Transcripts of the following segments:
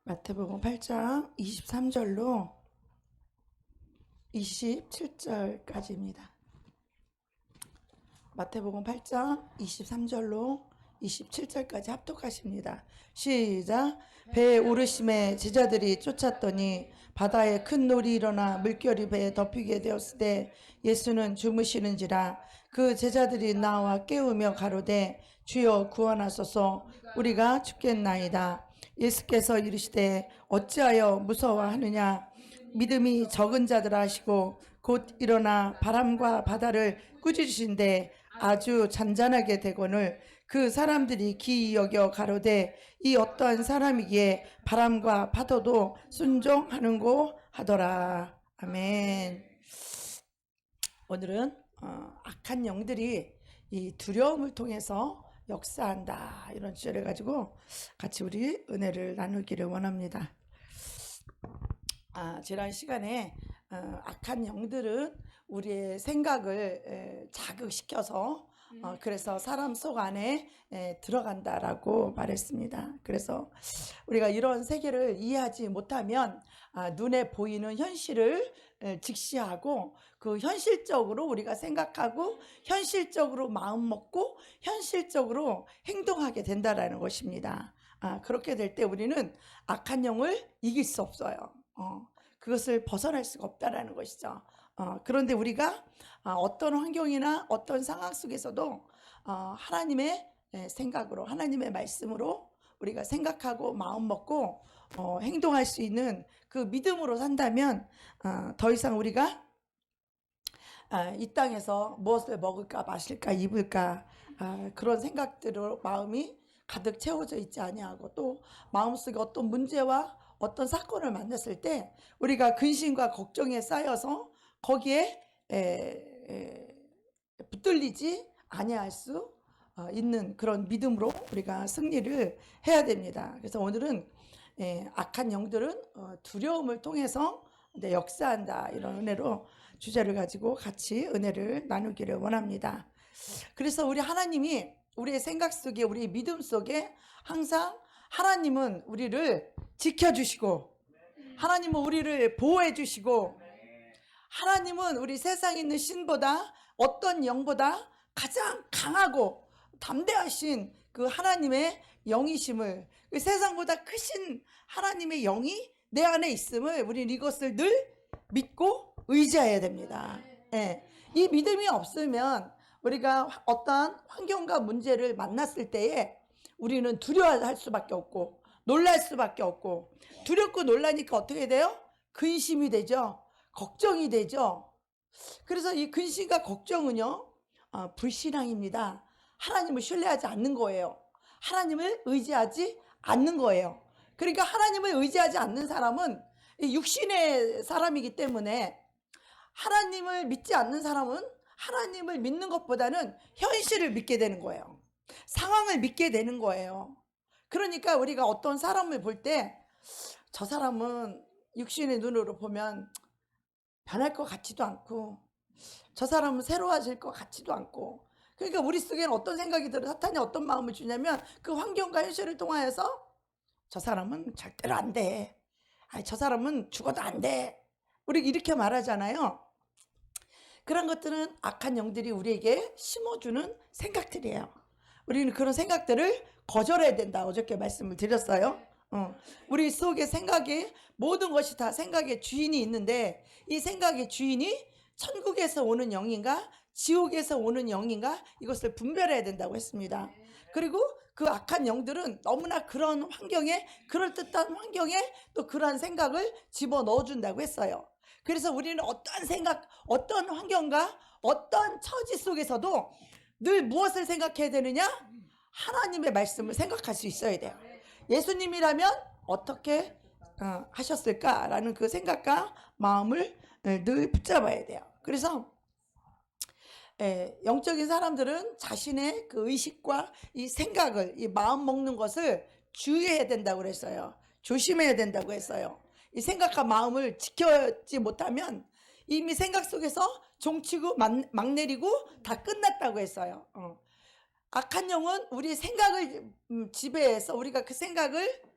마태복음 8장 23절로 27절까지입니다. 마태복음 8장 23절로 27절까지 합독하십니다. 시작. 배에 오르심에 제자들이 쫓았더니 바다에 큰 놀이 일어나 물결이 배에 덮이게 되었을 때 예수는 주무시는지라. 그 제자들이 나와 깨우며 가로되 주여 구원하소서, 우리가 죽겠나이다. 예수께서 이르시되 어찌하여 무서워하느냐. 믿음이 적은 자들아 하시고 곧 일어나 바람과 바다를 꾸짖으신데 아주 잔잔하게 되거늘 그 사람들이 기이 여겨 가로되 이 어떠한 사람이기에 바람과 파도도 순종하는고 하더라. 아멘. 오늘은 악한 영들이 이 두려움을 통해서 역사한다, 이런 주제를 가지고 같이 우리 은혜를 나누기를 원합니다. 지난 시간에 악한 영들은 우리의 생각을 자극시켜서 그래서 사람 속 안에 들어간다라고 말했습니다. 그래서 우리가 이런 세계를 이해하지 못하면 눈에 보이는 현실을 직시하고 그 현실적으로 우리가 생각하고 현실적으로 마음 먹고 현실적으로 행동하게 된다라는 것입니다. 그렇게 될 때 우리는 악한 영을 이길 수 없어요. 그것을 벗어날 수가 없다라는 것이죠. 그런데 우리가 어떤 환경이나 어떤 상황 속에서도 하나님의 생각으로, 하나님의 말씀으로 우리가 생각하고 마음 먹고 행동할 수 있는 그 믿음으로 산다면 더 이상 우리가 이 땅에서 무엇을 먹을까 마실까 입을까 그런 생각들로 마음이 가득 채워져 있지 아니하고, 또 마음속에 어떤 문제와 어떤 사건을 만났을 때 우리가 근심과 걱정에 쌓여서 거기에 붙들리지 아니할 수 있는 그런 믿음으로 우리가 승리를 해야 됩니다. 그래서 오늘은 악한 영들은 두려움을 통해서 역사한다, 이런 은혜로 주제를 가지고 같이 은혜를 나누기를 원합니다. 그래서 우리 하나님이 우리의 생각 속에, 우리의 믿음 속에 항상 하나님은 우리를 지켜주시고, 하나님은 우리를 보호해 주시고, 하나님은 우리 세상에 있는 신보다, 어떤 영보다 가장 강하고 담대하신 그 하나님의 영이심을, 그 세상보다 크신 하나님의 영이 내 안에 있음을 우리는 이것을 늘 믿고 의지해야 됩니다. 이 믿음이 없으면 우리가 어떠한 환경과 문제를 만났을 때에 우리는 두려워할 수밖에 없고 놀랄 수밖에 없고, 두렵고 놀라니까 어떻게 돼요? 근심이 되죠. 걱정이 되죠. 그래서 이 근심과 걱정은요, 불신앙입니다. 하나님을 신뢰하지 않는 거예요. 하나님을 의지하지 않는 거예요. 그러니까 하나님을 의지하지 않는 사람은 육신의 사람이기 때문에, 하나님을 믿지 않는 사람은 하나님을 믿는 것보다는 현실을 믿게 되는 거예요. 상황을 믿게 되는 거예요. 그러니까 우리가 어떤 사람을 볼 때 저 사람은 육신의 눈으로 보면 변할 것 같지도 않고, 저 사람은 새로워질 것 같지도 않고, 그러니까 우리 속에는 어떤 생각이 들어, 사탄이 어떤 마음을 주냐면 그 환경과 현실을 통하여서 저 사람은 절대로 안 돼, 저 사람은 죽어도 안 돼, 우리 이렇게 말하잖아요. 그런 것들은 악한 영들이 우리에게 심어주는 생각들이에요. 우리는 그런 생각들을 거절해야 된다, 어저께 말씀을 드렸어요. 우리 속에 생각이, 모든 것이 다 생각의 주인이 있는데 이 생각의 주인이 천국에서 오는 영인가 지옥에서 오는 영인가, 이것을 분별해야 된다고 했습니다. 그리고 그 악한 영들은 너무나 그런 환경에, 그럴듯한 환경에 또 그러한 생각을 집어넣어 준다고 했어요. 그래서 우리는 어떤 생각, 어떤 환경과 어떤 처지 속에서도 늘 무엇을 생각해야 되느냐? 하나님의 말씀을 생각할 수 있어야 돼요. 예수님이라면 어떻게 하셨을까라는 그 생각과 마음을 늘 붙잡아야 돼요. 그래서 영적인 사람들은 자신의 그 의식과 이 생각을, 이 마음 먹는 것을 주의해야 된다고 그랬어요. 조심해야 된다고 했어요. 이 생각과 마음을 지켜지 못하면 이미 생각 속에서 종치고 막 내리고 다 끝났다고 했어요. 악한 영은 우리 생각을 지배해서 우리가 그 생각을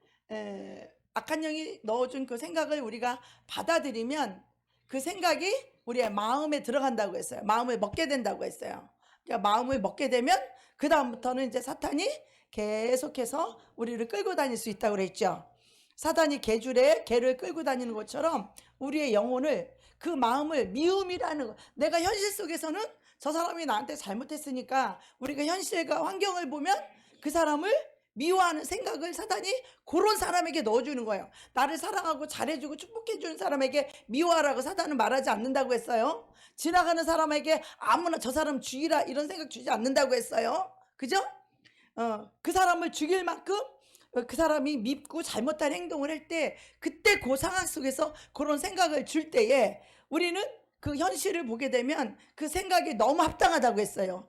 악한 영이 넣어준 그 생각을 우리가 받아들이면 그 생각이 우리의 마음에 들어간다고 했어요. 마음을 먹게 된다고 했어요. 그러니까 마음을 먹게 되면 그 다음부터는 이제 사탄이 계속해서 우리를 끌고 다닐 수 있다고 그랬죠. 사탄이 개줄에 개를 끌고 다니는 것처럼 우리의 영혼을, 그 마음을, 미움이라는 거, 내가 현실 속에서는 저 사람이 나한테 잘못했으니까 우리가 현실과 환경을 보면 그 사람을 미워하는 생각을 사탄이 그런 사람에게 넣어주는 거예요. 나를 사랑하고 잘해주고 축복해주는 사람에게 미워하라고 사탄은 말하지 않는다고 했어요. 지나가는 사람에게 아무나 저 사람 죽이라 이런 생각 주지 않는다고 했어요. 그죠? 그 사람을 죽일 만큼 그 사람이 밉고 잘못한 행동을 할 때, 그때 그 상황 속에서 그런 생각을 줄 때에 우리는 그 현실을 보게 되면 그 생각이 너무 합당하다고 했어요.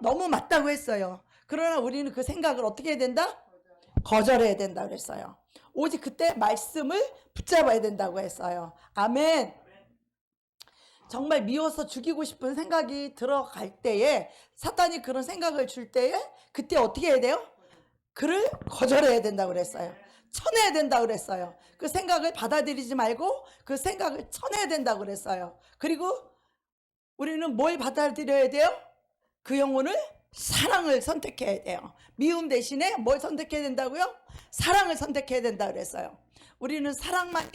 너무 맞다고 했어요. 그러나 우리는 그 생각을 어떻게 해야 된다? 거절해야 된다고 했어요. 오직 그때 말씀을 붙잡아야 된다고 했어요. 아멘. 정말 미워서 죽이고 싶은 생각이 들어갈 때에, 사탄이 그런 생각을 줄 때에 그때 어떻게 해야 돼요? 그를 거절해야 된다고 그랬어요. 쳐내야 된다고 그랬어요. 그 생각을 받아들이지 말고 그 생각을 쳐내야 된다고 그랬어요. 그리고 우리는 뭘 받아들여야 돼요? 그 영혼을, 사랑을 선택해야 돼요. 미움 대신에 뭘 선택해야 된다고요? 사랑을 선택해야 된다고 그랬어요. 우리는 사랑만이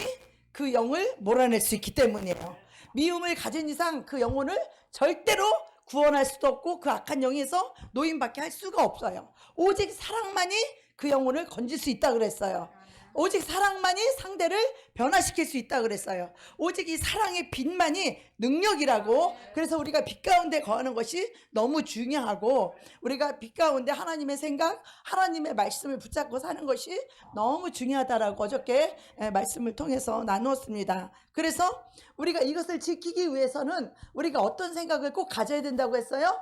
그 영을 몰아낼 수 있기 때문이에요. 미움을 가진 이상 그 영혼을 절대로 구원할 수도 없고 그 악한 영에서 노인받게 할 수가 없어요. 오직 사랑만이 그 영혼을 건질 수 있다고 그랬어요. 오직 사랑만이 상대를 변화시킬 수 있다고 그랬어요. 오직 이 사랑의 빛만이 능력이라고. 그래서 우리가 빛 가운데 거하는 것이 너무 중요하고, 우리가 빛 가운데 하나님의 생각, 하나님의 말씀을 붙잡고 사는 것이 너무 중요하다라고 어저께 말씀을 통해서 나누었습니다. 그래서 우리가 이것을 지키기 위해서는 우리가 어떤 생각을 꼭 가져야 된다고 했어요?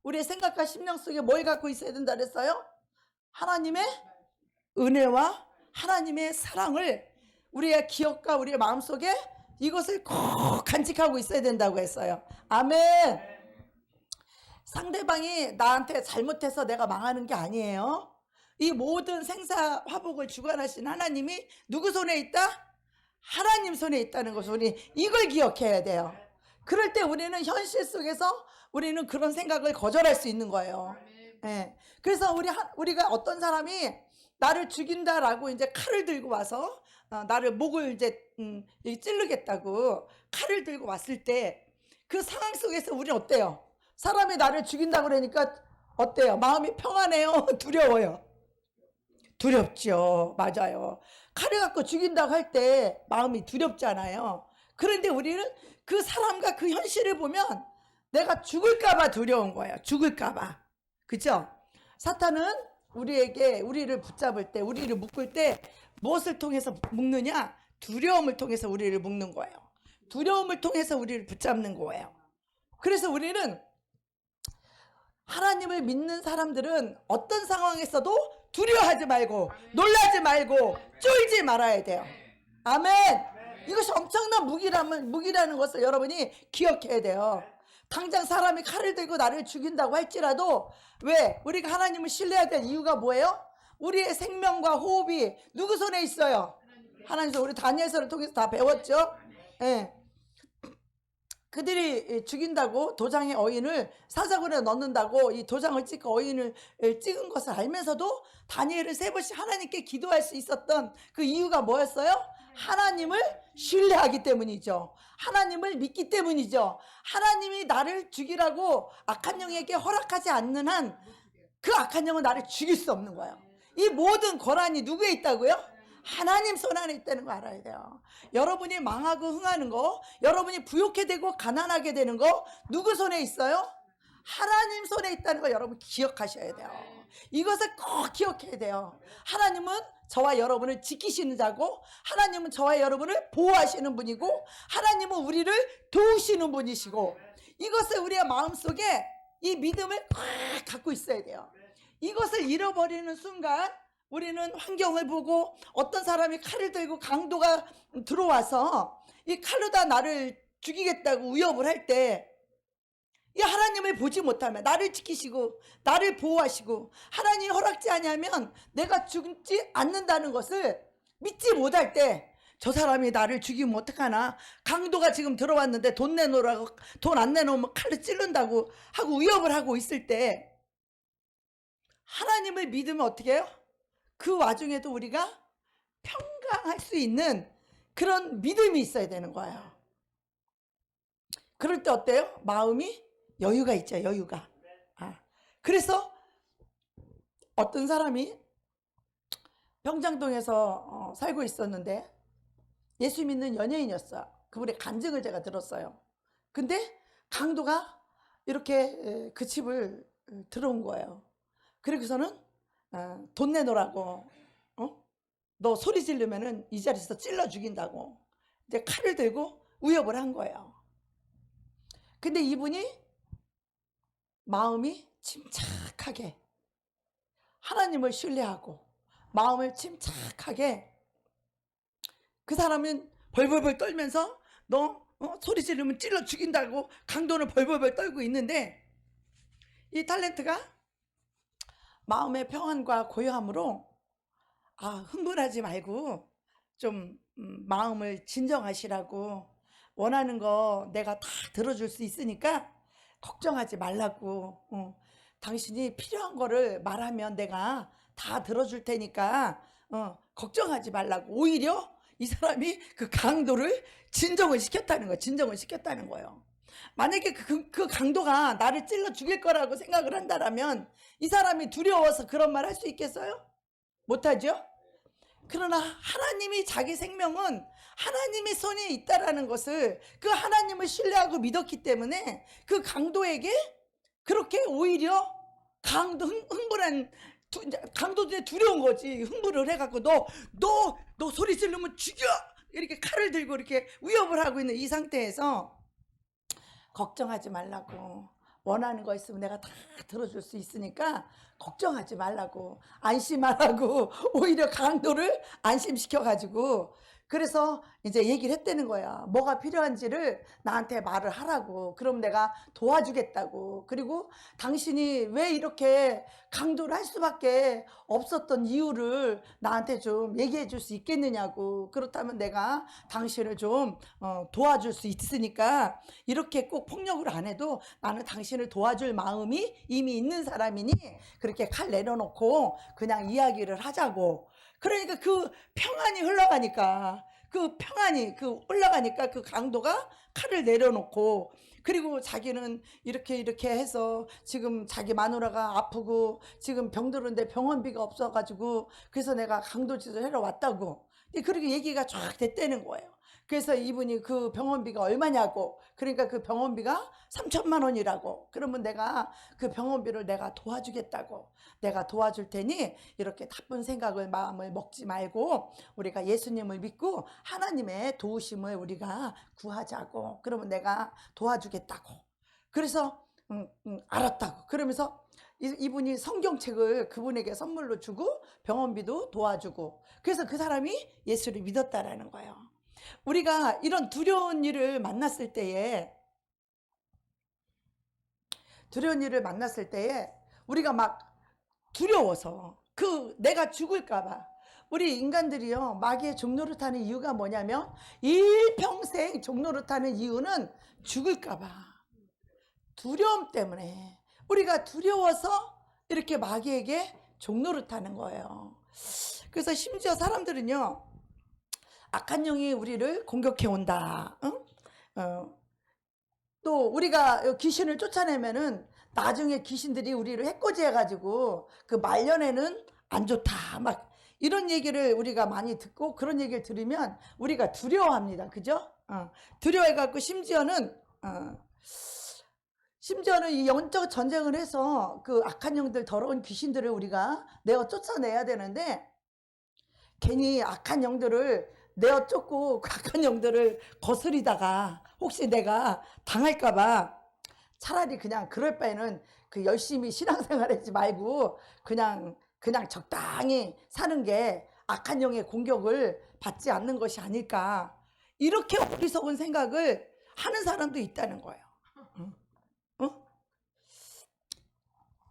우리의 생각과 심령 속에 뭘 갖고 있어야 된다 그랬어요? 하나님의 은혜와 하나님의 사랑을 우리의 기억과 우리의 마음속에 이것을 꼭 간직하고 있어야 된다고 했어요. 아멘. 상대방이 나한테 잘못해서 내가 망하는 게 아니에요. 이 모든 생사 화복을 주관하신 하나님이 누구 손에 있다? 하나님 손에 있다는 것을 우리 이걸 기억해야 돼요. 그럴 때 우리는 현실 속에서 우리는 그런 생각을 거절할 수 있는 거예요. 예. 그래서 우리가 어떤 사람이 나를 죽인다라고 이제 칼을 들고 와서 나를 목을 이제 찌르겠다고 칼을 들고 왔을 때 그 상황 속에서 우리는 어때요? 사람이 나를 죽인다고 그러니까 어때요? 마음이 평안해요? 두려워요? 두렵죠. 맞아요. 칼을 갖고 죽인다고 할 때 마음이 두렵잖아요. 그런데 우리는 그 사람과 그 현실을 보면 내가 죽을까봐 두려운 거예요. 죽을까봐. 그죠? 사탄은 우리를 붙잡을 때, 우리를 묶을 때 무엇을 통해서 묶느냐? 두려움을 통해서 우리를 묶는 거예요. 두려움을 통해서 우리를 붙잡는 거예요. 그래서 우리는 하나님을 믿는 사람들은 어떤 상황에서도 두려워하지 말고 놀라지 말고 쫄지 말아야 돼요. 아멘. 이것이 엄청난 무기라는 것을 여러분이 기억해야 돼요. 당장 사람이 칼을 들고 나를 죽인다고 할지라도, 왜? 우리가 하나님을 신뢰해야 될 이유가 뭐예요? 우리의 생명과 호흡이 누구 손에 있어요? 하나님 손. 우리 다니엘서를 통해서 다 배웠죠? 예. 그들이 죽인다고 도장에 어인을 사자굴에 넣는다고 이 도장을 찍고 어인을 찍은 것을 알면서도 다니엘을 3번씩 하나님께 기도할 수 있었던 그 이유가 뭐였어요? 하나님을 신뢰하기 때문이죠. 하나님을 믿기 때문이죠. 하나님이 나를 죽이라고 악한 영에게 허락하지 않는 한 그 악한 영은 나를 죽일 수 없는 거예요. 이 모든 권한이 누구에 있다고요? 하나님 손 안에 있다는 거 알아야 돼요. 여러분이 망하고 흥하는 거, 여러분이 부욕해 되고 가난하게 되는 거 누구 손에 있어요? 하나님 손에 있다는 거 여러분 기억하셔야 돼요. 이것을 꼭 기억해야 돼요. 하나님은 저와 여러분을 지키시는 자고, 하나님은 저와 여러분을 보호하시는 분이고, 하나님은 우리를 도우시는 분이시고, 이것을 우리의 마음속에 이 믿음을 꽉 갖고 있어야 돼요. 이것을 잃어버리는 순간 우리는 환경을 보고 어떤 사람이 칼을 들고 강도가 들어와서 이 칼로 다 나를 죽이겠다고 위협을 할 때, 이 하나님을 보지 못하면, 나를 지키시고 나를 보호하시고 하나님이 허락지 않으면 내가 죽지 않는다는 것을 믿지 못할 때 저 사람이 나를 죽이면 어떡하나, 강도가 지금 들어왔는데 돈 내놓으라고, 돈 안 내놓으면 칼로 찌른다고 하고 위협을 하고 있을 때 하나님을 믿으면 어떻게 해요? 그 와중에도 우리가 평강할 수 있는 그런 믿음이 있어야 되는 거예요. 그럴 때 어때요? 마음이 여유가 있죠. 여유가. 그래서 어떤 사람이 병장동에서 살고 있었는데 예수 믿는 연예인이었어요. 그분의 간증을 제가 들었어요. 근데 강도가 이렇게 그 집을 들어온 거예요. 그리고서는 돈 내놓으라고, 너 소리 지르면은 이 자리에서 찔러 죽인다고 이제 칼을 들고 위협을 한 거예요. 근데 이분이 마음이 침착하게 하나님을 신뢰하고 마음을 침착하게, 그 사람은 벌벌벌 떨면서 너 소리 지르면 찔러 죽인다고 강도는 벌벌벌 떨고 있는데, 이 탤런트가 마음의 평안과 고요함으로 흥분하지 말고 좀 마음을 진정하시라고, 원하는 거 내가 다 들어줄 수 있으니까 걱정하지 말라고, 당신이 필요한 거를 말하면 내가 다 들어줄 테니까 걱정하지 말라고, 오히려 이 사람이 그 강도를 진정을 시켰다는 거예요. 진정을 시켰다는 거예요. 만약에 그 강도가 나를 찔러 죽일 거라고 생각을 한다면 이 사람이 두려워서 그런 말 할 수 있겠어요? 못하죠? 그러나 하나님이, 자기 생명은 하나님의 손에 있다라는 것을, 그 하나님을 신뢰하고 믿었기 때문에 그 강도에게 그렇게 오히려 흥분한 강도들이 두려운 거지. 흥분을 해갖고 너 소리 지르면 죽여! 이렇게 칼을 들고 이렇게 위협을 하고 있는 이 상태에서 걱정하지 말라고, 원하는 거 있으면 내가 다 들어줄 수 있으니까 걱정하지 말라고, 안심하라고 오히려 강도를 안심시켜가지고, 그래서 이제 얘기를 했다는 거야. 뭐가 필요한지를 나한테 말을 하라고. 그럼 내가 도와주겠다고. 그리고 당신이 왜 이렇게 강도를 할 수밖에 없었던 이유를 나한테 좀 얘기해 줄 수 있겠느냐고. 그렇다면 내가 당신을 좀 도와줄 수 있으니까 이렇게 꼭 폭력을 안 해도 나는 당신을 도와줄 마음이 이미 있는 사람이니 그렇게 칼 내려놓고 그냥 이야기를 하자고. 그러니까 그 평안이 흘러가니까, 그 강도가 칼을 내려놓고, 그리고 자기는 이렇게 해서 지금 자기 마누라가 아프고 지금 병들었는데 병원비가 없어가지고 그래서 내가 강도 짓을 하러 왔다고. 그렇게 얘기가 쫙 됐다는 거예요. 그래서 이분이 그 병원비가 얼마냐고. 그러니까 그 병원비가 3천만 원이라고. 그러면 내가 그 병원비를 내가 도와주겠다고. 내가 도와줄 테니 이렇게 나쁜 생각을, 마음을 먹지 말고 우리가 예수님을 믿고 하나님의 도우심을 우리가 구하자고. 그러면 내가 도와주겠다고. 그래서 알았다고. 그러면서 이분이 성경책을 그분에게 선물로 주고 병원비도 도와주고, 그래서 그 사람이 예수를 믿었다라는 거예요. 우리가 이런 두려운 일을 만났을 때에 우리가 막 두려워서 내가 죽을까봐, 우리 인간들이요 마귀의 종노릇하는 이유가 뭐냐면, 일평생 종노릇하는 이유는 죽을까봐, 두려움 때문에 우리가 두려워서 이렇게 마귀에게 종노릇하는 거예요. 그래서 심지어 사람들은요, 악한 영이 우리를 공격해 온다. 또 우리가 귀신을 쫓아내면은 나중에 귀신들이 우리를 해코지해가지고 그 말년에는 안 좋다. 막 이런 얘기를 우리가 많이 듣고, 그런 얘기를 들으면 우리가 두려워합니다. 그죠? 두려워해갖고 심지어는 이 영적 전쟁을 해서 그 악한 영들, 더러운 귀신들을 우리가 내어 쫓아내야 되는데, 괜히 악한 영들을 내어 쫓고 그 악한 영들을 거스리다가 혹시 내가 당할까봐 차라리 그냥 그럴 바에는 그 열심히 신앙생활 하지 말고 그냥 적당히 사는 게 악한 영의 공격을 받지 않는 것이 아닐까, 이렇게 어리석은 생각을 하는 사람도 있다는 거예요.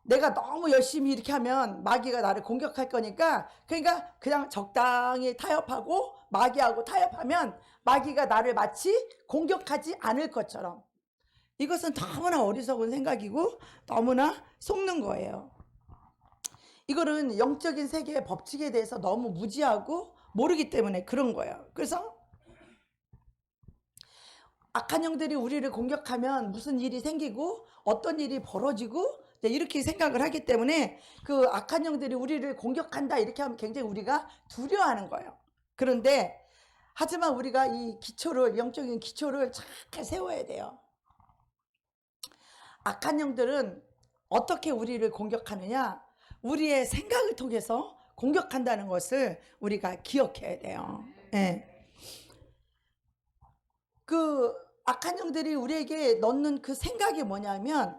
내가 너무 열심히 이렇게 하면 마귀가 나를 공격할 거니까, 그러니까 그냥 적당히 타협하고 마귀하고 타협하면 마귀가 나를 마치 공격하지 않을 것처럼. 이것은 너무나 어리석은 생각이고 너무나 속는 거예요. 이거는 영적인 세계의 법칙에 대해서 너무 무지하고 모르기 때문에 그런 거예요. 그래서 악한 영들이 우리를 공격하면 무슨 일이 생기고 어떤 일이 벌어지고 이렇게 생각을 하기 때문에 그 악한 영들이 우리를 공격한다 이렇게 하면 굉장히 우리가 두려워하는 거예요. 그런데 하지만 우리가 이 기초를, 영적인 기초를 잘 세워야 돼요. 악한 영들은 어떻게 우리를 공격하느냐? 우리의 생각을 통해서 공격한다는 것을 우리가 기억해야 돼요. 예. 그 악한 영들이 우리에게 넣는 그 생각이 뭐냐면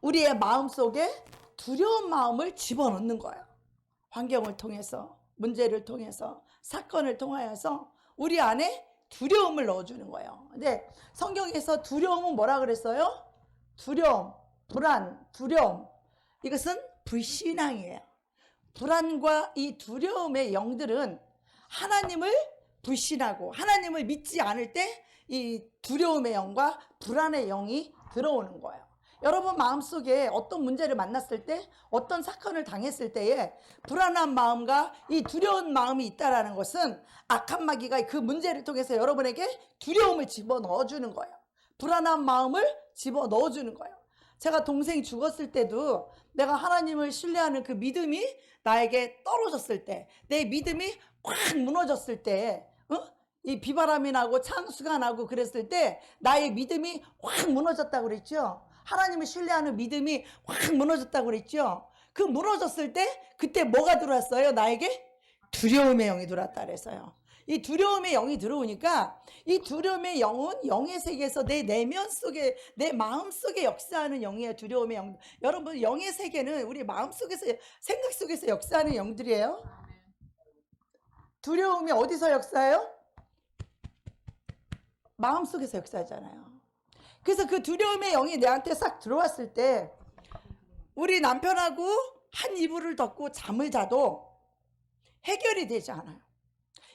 우리의 마음속에 두려운 마음을 집어넣는 거예요. 환경을 통해서, 문제를 통해서, 사건을 통하여서 우리 안에 두려움을 넣어주는 거예요. 근데 성경에서 두려움은 뭐라 그랬어요? 두려움, 불안, 두려움. 이것은 불신앙이에요. 불안과 이 두려움의 영들은 하나님을 불신하고 하나님을 믿지 않을 때 이 두려움의 영과 불안의 영이 들어오는 거예요. 여러분 마음속에 어떤 문제를 만났을 때, 어떤 사건을 당했을 때에 불안한 마음과 이 두려운 마음이 있다는 것은 악한 마귀가 그 문제를 통해서 여러분에게 두려움을 집어넣어주는 거예요. 불안한 마음을 집어넣어주는 거예요. 제가 동생이 죽었을 때도 내가 하나님을 신뢰하는 그 믿음이 나에게 떨어졌을 때, 내 믿음이 확 무너졌을 때, 이 비바람이 나고 창수가 나고 그랬을 때 나의 믿음이 확 무너졌다고 그랬죠. 하나님을 신뢰하는 믿음이 확 무너졌다고 그랬죠. 그 무너졌을 때 그때 뭐가 들어왔어요? 나에게 두려움의 영이 들어왔다 그랬어요. 이 두려움의 영이 들어오니까 이 두려움의 영은 영의 세계에서 내 내면 속에, 내 마음 속에 역사하는 영이에요. 두려움의 영. 여러분 영의 세계는 우리 마음 속에서, 생각 속에서 역사하는 영들이에요. 두려움이 어디서 역사해요? 마음 속에서 역사하잖아요. 그래서 그 두려움의 영이 내한테 싹 들어왔을 때 우리 남편하고 한 이불을 덮고 잠을 자도 해결이 되지 않아요.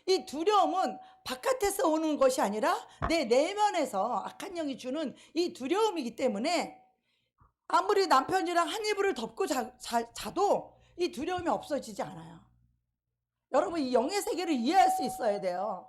이 두려움은 바깥에서 오는 것이 아니라 내 내면에서 악한 영이 주는 이 두려움이기 때문에 아무리 남편이랑 한 이불을 덮고 자도 이 두려움이 없어지지 않아요. 여러분 이 영의 세계를 이해할 수 있어야 돼요.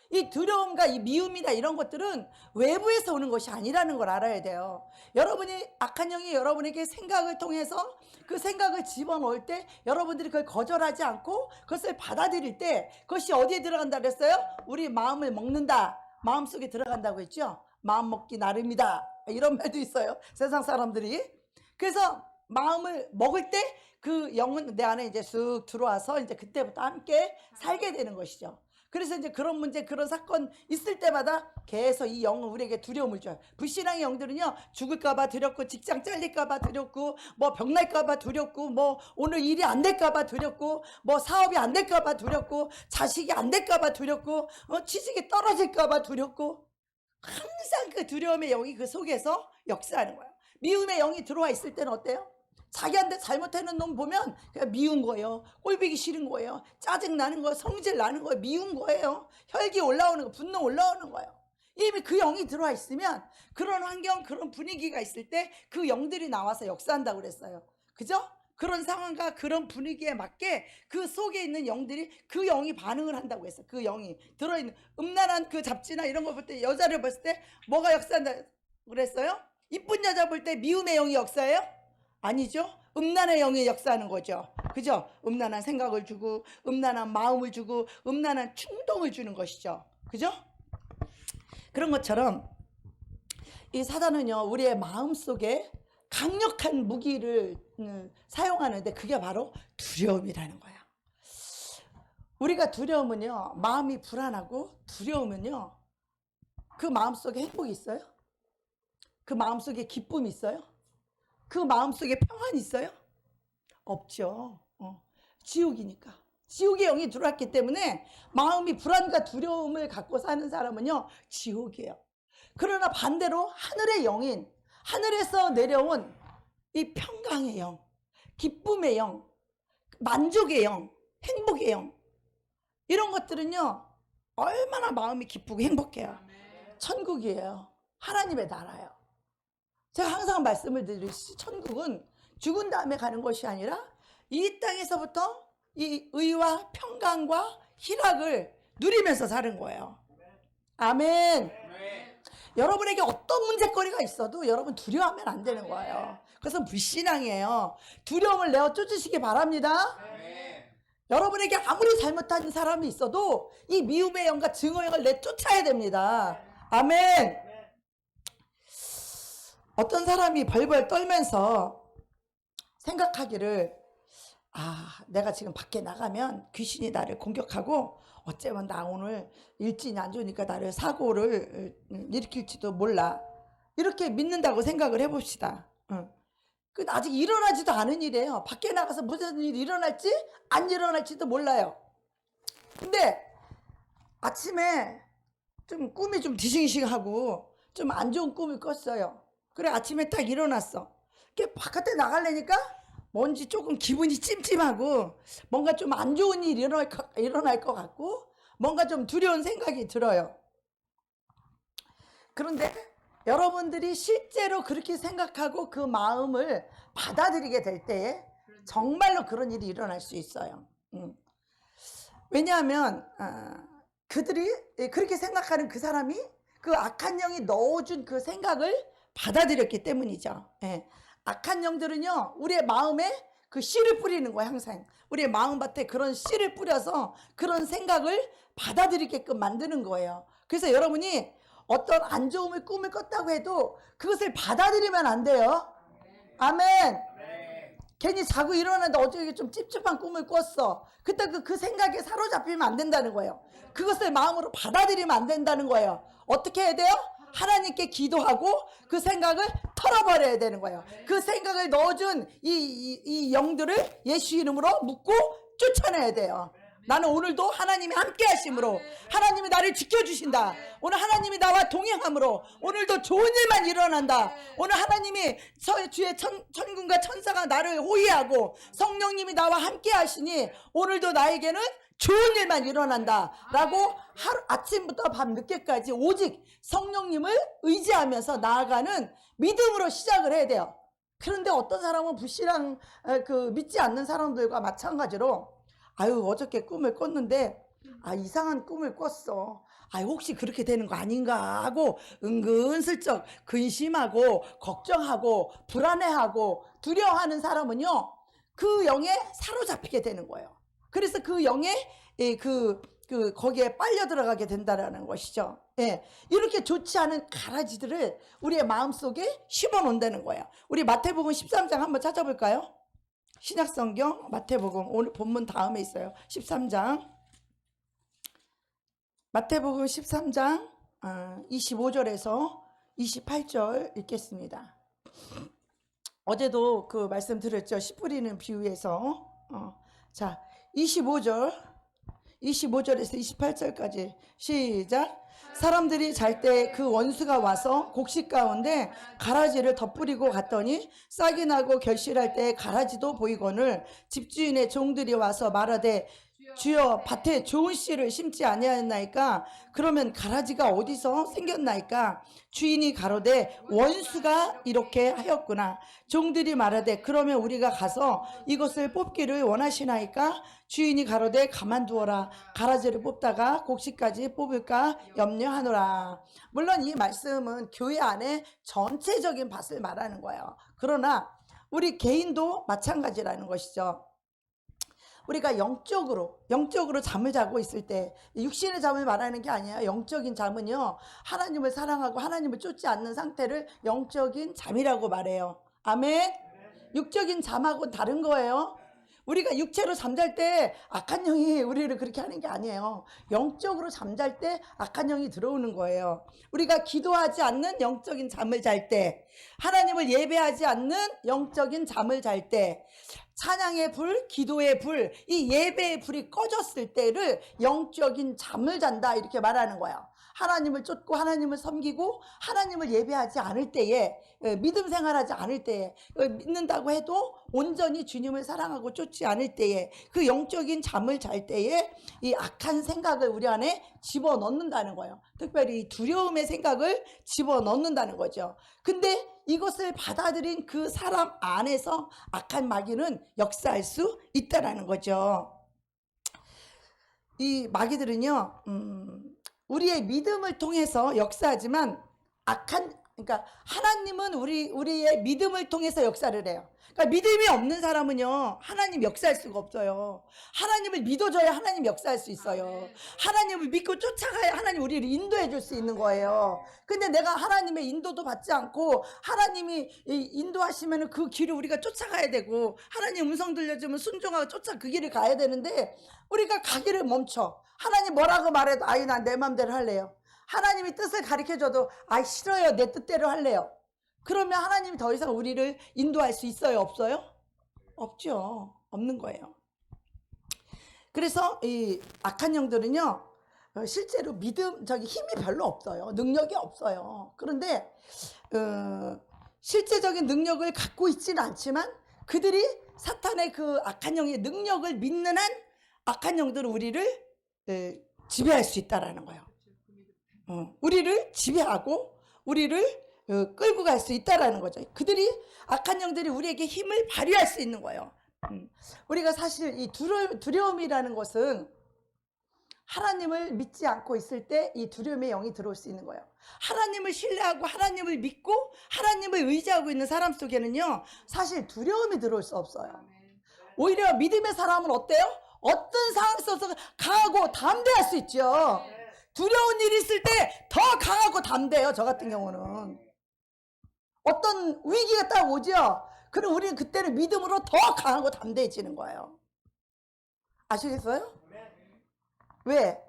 이 두려움과 이 미움이나 이런 것들은 외부에서 오는 것이 아니라는 걸 알아야 돼요. 여러분이 악한 영이 여러분에게 생각을 통해서 그 생각을 집어넣을 때 여러분들이 그걸 거절하지 않고 그것을 받아들일 때 그것이 어디에 들어간다 그랬어요? 우리 마음을 먹는다. 마음속에 들어간다고 했죠. 마음 먹기 나름이다. 이런 말도 있어요. 세상 사람들이. 그래서 마음을 먹을 때 그 영은 내 안에 이제 쑥 들어와서 이제 그때부터 함께 살게 되는 것이죠. 그래서 이제 그런 문제, 그런 사건 있을 때마다 계속 이 영은 우리에게 두려움을 줘요. 불신앙의 영들은요, 죽을까봐 두렵고, 직장 잘릴까봐 두렵고, 뭐 병날까봐 두렵고, 뭐 오늘 일이 안 될까봐 두렵고, 뭐 사업이 안 될까봐 두렵고, 자식이 안 될까봐 두렵고, 취직이 떨어질까봐 두렵고, 항상 그 두려움의 영이 그 속에서 역사하는 거예요. 미움의 영이 들어와 있을 때는 어때요? 자기한테 잘못하는 놈 보면 그냥 미운 거예요. 꼴보기 싫은 거예요. 짜증 나는 거예요. 성질 나는 거예요. 미운 거예요. 혈기 올라오는 거, 분노 올라오는 거예요. 이미 그 영이 들어와 있으면 그런 환경, 그런 분위기가 있을 때 그 영들이 나와서 역사한다고 그랬어요. 그죠? 그런 상황과 그런 분위기에 맞게 그 속에 있는 영들이 그 영이 반응을 한다고 했어요. 그 영이 들어있는 음란한 그 잡지나 이런 거 볼 때, 여자를 봤을 때 뭐가 역사한다고 그랬어요? 이쁜 여자 볼 때 미움의 영이 역사해요? 아니죠. 음란의 영이 역사하는 거죠. 그죠? 음란한 생각을 주고 음란한 마음을 주고 음란한 충동을 주는 것이죠. 그죠? 그런 것처럼 이 사단은요, 우리의 마음속에 강력한 무기를 사용하는데 그게 바로 두려움이라는 거야. 우리가 두려우면요, 마음이 불안하고 두려우면요, 그 마음속에 행복이 있어요? 그 마음속에 기쁨이 있어요? 그 마음속에 평안이 있어요? 없죠. 지옥이니까. 지옥의 영이 들어왔기 때문에 마음이 불안과 두려움을 갖고 사는 사람은요, 지옥이에요. 그러나 반대로 하늘의 영인, 하늘에서 내려온 이 평강의 영, 기쁨의 영, 만족의 영, 행복의 영, 이런 것들은요 얼마나 마음이 기쁘고 행복해요. 천국이에요. 하나님의 나라예요. 제가 항상 말씀을 드리듯이 천국은 죽은 다음에 가는 것이 아니라 이 땅에서부터 이 의와 평강과 희락을 누리면서 사는 거예요. 아멘. 여러분에게 어떤 문제거리가 있어도 여러분 두려워하면 안 되는 거예요. 그래서 불신앙이에요. 두려움을 내어 쫓으시기 바랍니다. 여러분에게 아무리 잘못한 사람이 있어도 이 미움의 영과 증오의 영을 내쫓아야 됩니다. 아멘. 어떤 사람이 벌벌 떨면서 생각하기를, 내가 지금 밖에 나가면 귀신이 나를 공격하고 어쩌면 나 오늘 일진이 안 좋으니까 나를 사고를 일으킬지도 몰라, 이렇게 믿는다고 생각을 해봅시다. 그 아직 일어나지도 않은 일이에요. 밖에 나가서 무슨 일이 일어날지 안 일어날지도 몰라요. 근데 아침에 좀 꿈이 좀 뒤숭숭하고 좀 안 좋은 꿈을 꿨어요. 그래 아침에 딱 일어났어. 바깥에 나가려니까 뭔지 조금 기분이 찜찜하고 뭔가 좀 안 좋은 일이 일어날 것 같고 뭔가 좀 두려운 생각이 들어요. 그런데 여러분들이 실제로 그렇게 생각하고 그 마음을 받아들이게 될 때에 정말로 그런 일이 일어날 수 있어요. 왜냐하면 그들이 그렇게 생각하는 그 사람이 그 악한 영이 넣어준 그 생각을 받아들였기 때문이죠. 악한 영들은요 우리의 마음에 그 씨를 뿌리는 거예요. 항상 우리의 마음밭에 그런 씨를 뿌려서 그런 생각을 받아들이게끔 만드는 거예요. 그래서 여러분이 어떤 안 좋은 꿈을 꿨다고 해도 그것을 받아들이면 안 돼요. 아멘. 괜히 자고 일어났는데 어저께 좀 찝찝한 꿈을 꿨어. 그때 그 생각에 사로잡히면 안 된다는 거예요. 그것을 마음으로 받아들이면 안 된다는 거예요. 어떻게 해야 돼요? 하나님께 기도하고 그 생각을 털어버려야 되는 거예요. 그 생각을 넣어준 이 영들을 예수 이름으로 묶고 쫓아내야 돼요. 나는 오늘도 하나님이 함께 하심으로 하나님이 나를 지켜주신다. 오늘 하나님이 나와 동행함으로 오늘도 좋은 일만 일어난다. 오늘 하나님이 주의 천군과 천사가 나를 호위하고 성령님이 나와 함께 하시니 오늘도 나에게는 좋은 일만 일어난다 라고 아침부터 밤 늦게까지 오직 성령님을 의지하면서 나아가는 믿음으로 시작을 해야 돼요. 그런데 어떤 사람은 불신앙 믿지 않는 사람들과 마찬가지로 어저께 꿈을 꿨는데 이상한 꿈을 꿨어. 혹시 그렇게 되는 거 아닌가 하고 은근슬쩍 근심하고 걱정하고 불안해하고 두려워하는 사람은요 그 영에 사로잡히게 되는 거예요. 그래서 그 영에 거기에 빨려 들어가게 된다라는 것이죠. 이렇게 좋지 않은 가라지들을 우리의 마음속에 심어 놓는다는 거예요. 우리 마태복음 13장 한번 찾아볼까요? 신약성경 마태복음 오늘 본문 다음에 있어요. 13장 마태복음 13장 25절에서 28절 읽겠습니다. 어제도 그 말씀 드렸죠. 씨 뿌리는 비유에서. 자 25절에서 28절까지 시작. 사람들이 잘 때 그 원수가 와서 곡식 가운데 가라지를 덧뿌리고 갔더니 싹이 나고 결실할 때 가라지도 보이거늘 집주인의 종들이 와서 말하되 주여 밭에 좋은 씨를 심지 아니하였나이까? 그러면 가라지가 어디서 생겼나이까? 주인이 가로되 원수가 이렇게 하였구나. 종들이 말하되 그러면 우리가 가서 이것을 뽑기를 원하시나이까? 주인이 가로되 가만두어라. 가라지를 뽑다가 곡식까지 뽑을까 염려하노라. 물론 이 말씀은 교회 안에 전체적인 밭을 말하는 거예요. 그러나 우리 개인도 마찬가지라는 것이죠. 우리가 영적으로 잠을 자고 있을 때 육신의 잠을 말하는 게 아니에요. 영적인 잠은요 하나님을 사랑하고 하나님을 쫓지 않는 상태를 영적인 잠이라고 말해요. 아멘. 육적인 잠하고 다른 거예요. 우리가 육체로 잠잘 때 악한 영이 우리를 그렇게 하는 게 아니에요. 영적으로 잠잘 때 악한 영이 들어오는 거예요. 우리가 기도하지 않는 영적인 잠을 잘 때, 하나님을 예배하지 않는 영적인 잠을 잘 때, 찬양의 불, 기도의 불, 이 예배의 불이 꺼졌을 때를 영적인 잠을 잔다 이렇게 말하는 거야. 하나님을 쫓고 하나님을 섬기고 하나님을 예배하지 않을 때에, 믿음 생활하지 않을 때에, 믿는다고 해도 온전히 주님을 사랑하고 쫓지 않을 때에, 그 영적인 잠을 잘 때에 이 악한 생각을 우리 안에 집어넣는다는 거예요. 특별히 두려움의 생각을 집어넣는다는 거죠. 근데 이것을 받아들인 그 사람 안에서 악한 마귀는 역사할 수 있다는 거죠. 이 마귀들은요, 우리의 믿음을 통해서 역사하지만 그러니까 하나님은 우리의 믿음을 통해서 역사를 해요. 그러니까 믿음이 없는 사람은요, 하나님 역사할 수가 없어요. 하나님을 믿어줘야 하나님 역사할 수 있어요. 하나님을 믿고 쫓아가야 하나님 우리를 인도해 줄 수 있는 거예요. 근데 내가 하나님의 인도도 받지 않고 하나님이 인도하시면 그 길을 우리가 쫓아가야 되고, 하나님 음성 들려주면 순종하고 그 길을 가야 되는데, 우리가 가기를 멈춰. 하나님 뭐라고 말해도 아이 난 내 맘대로 할래요. 하나님이 뜻을 가르쳐줘도 아이 싫어요, 내 뜻대로 할래요. 그러면 하나님이 더 이상 우리를 인도할 수 있어요, 없어요? 없죠. 없는 거예요. 그래서 이 악한 영들은요, 실제로 힘이 별로 없어요. 능력이 없어요. 그런데 실제적인 능력을 갖고 있지는 않지만, 그들이 사탄의 그 악한 영의 능력을 믿는 한 악한 영들은 우리를 지배할 수 있다라는 거예요. 우리를 지배하고 우리를 끌고 갈 수 있다라는 거죠. 악한 영들이 우리에게 힘을 발휘할 수 있는 거예요. 우리가 사실 이 두려움이라는 것은 하나님을 믿지 않고 있을 때 이 두려움의 영이 들어올 수 있는 거예요. 하나님을 신뢰하고 하나님을 믿고 하나님을 의지하고 있는 사람 속에는요, 사실 두려움이 들어올 수 없어요. 오히려 믿음의 사람은 어때요? 어떤 상황 속에서 강하고 담대할 수 있죠. 두려운 일이 있을 때 더 강하고 담대해요. 저 같은 경우는 어떤 위기가 딱 오죠. 그럼 우리는 그때는 믿음으로 더 강하고 담대해지는 거예요. 아시겠어요? 왜?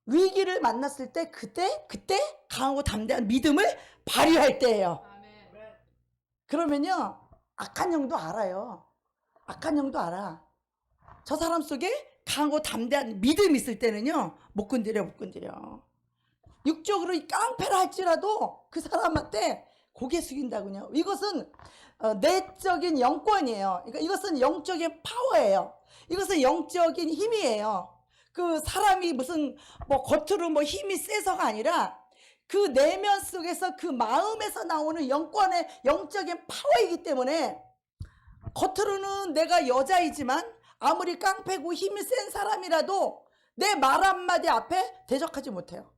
위기를 만났을 때 그때 강하고 담대한 믿음을 발휘할 때예요. 그러면요, 악한 영도 알아요. 악한 영도 알아. 저 사람 속에 강하고 담대한 믿음이 있을 때는요, 못 건드려. 육적으로 깡패를 할지라도 그 사람한테 고개 숙인다고요. 이것은 내적인 영권이에요. 그러니까 이것은 영적인 파워예요. 이것은 영적인 힘이에요. 그 사람이 무슨 겉으로 힘이 세서가 아니라 그 내면 속에서 그 마음에서 나오는 영권의 영적인 파워이기 때문에, 겉으로는 내가 여자이지만 아무리 깡패고 힘이 센 사람이라도 내 말 한마디 앞에 대적하지 못해요.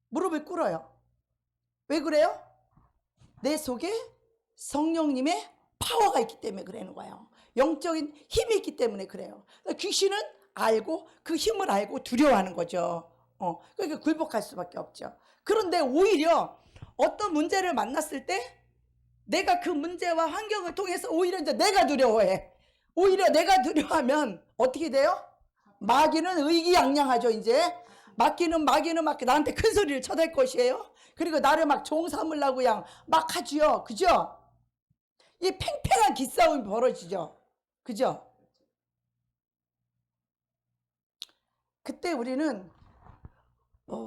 무릎을 꿇어요. 왜 그래요? 내 속에 성령님의 파워가 있기 때문에 그러는 거예요. 영적인 힘이 있기 때문에 그래요. 귀신은 알고 그 힘을 알고 두려워하는 거죠. 그러니까 굴복할 수밖에 없죠. 그런데 오히려 어떤 문제를 만났을 때 내가 그 문제와 환경을 통해서 오히려 이제 내가 두려워해. 오히려 내가 두려워하면 어떻게 돼요? 마귀는 의기양양하죠. 이제 마귀는 나한테 큰 소리를 쳐댈 것이에요. 그리고 나를 막 종 삼으려고 그냥 막 하지요. 그죠? 이 팽팽한 기싸움이 벌어지죠. 그죠? 그때 우리는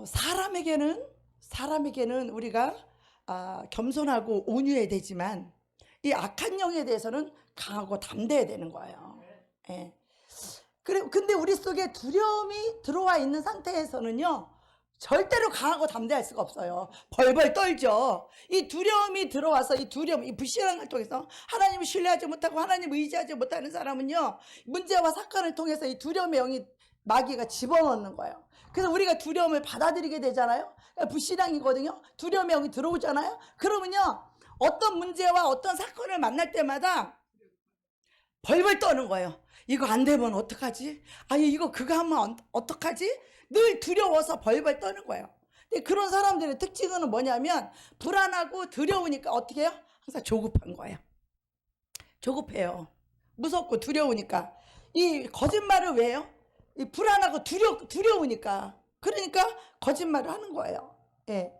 사람에게는 우리가 겸손하고 온유해야 되지만, 이 악한 영에 대해서는 강하고 담대해야 되는 거예요. 예. 근데 우리 속에 두려움이 들어와 있는 상태에서는요, 절대로 강하고 담대할 수가 없어요. 벌벌 떨죠. 이 두려움이 들어와서 이 불신앙을 통해서 하나님을 신뢰하지 못하고 하나님을 의지하지 못하는 사람은요, 문제와 사건을 통해서 이 두려움의 영이 마귀가 집어넣는 거예요. 그래서 우리가 두려움을 받아들이게 되잖아요. 불신앙이거든요. 두려움의 영이 들어오잖아요. 그러면요, 어떤 문제와 어떤 사건을 만날 때마다 벌벌 떠는 거예요. 이거 안 되면 어떡하지? 이거 그거 하면 어떡하지? 늘 두려워서 벌벌 떠는 거예요. 근데 그런 사람들의 특징은 뭐냐면, 불안하고 두려우니까 어떻게 해요? 항상 조급한 거예요. 조급해요. 무섭고 두려우니까. 이 거짓말을 왜 해요? 이 불안하고 두려우니까. 그러니까 거짓말을 하는 거예요. 예.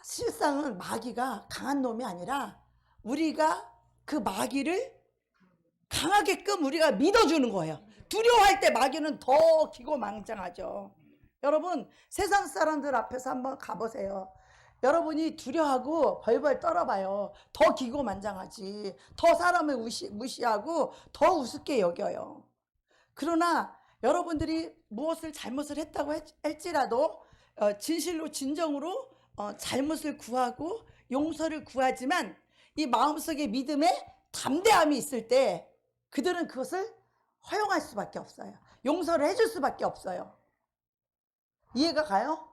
실상은 마귀가 강한 놈이 아니라 우리가 그 마귀를 강하게끔 우리가 믿어주는 거예요. 두려워할 때 마귀는 더 기고망장하죠. 여러분, 세상 사람들 앞에서 한번 가보세요. 여러분이 두려워하고 벌벌 떨어봐요. 더 기고만장하지. 더 사람을 무시하고 더 우습게 여겨요. 그러나 여러분들이 무엇을 잘못을 했다고 할지라도 진실로 진정으로 잘못을 구하고 용서를 구하지만 이 마음속에 믿음에 담대함이 있을 때 그들은 그것을 허용할 수밖에 없어요. 용서를 해줄 수밖에 없어요. 이해가 가요?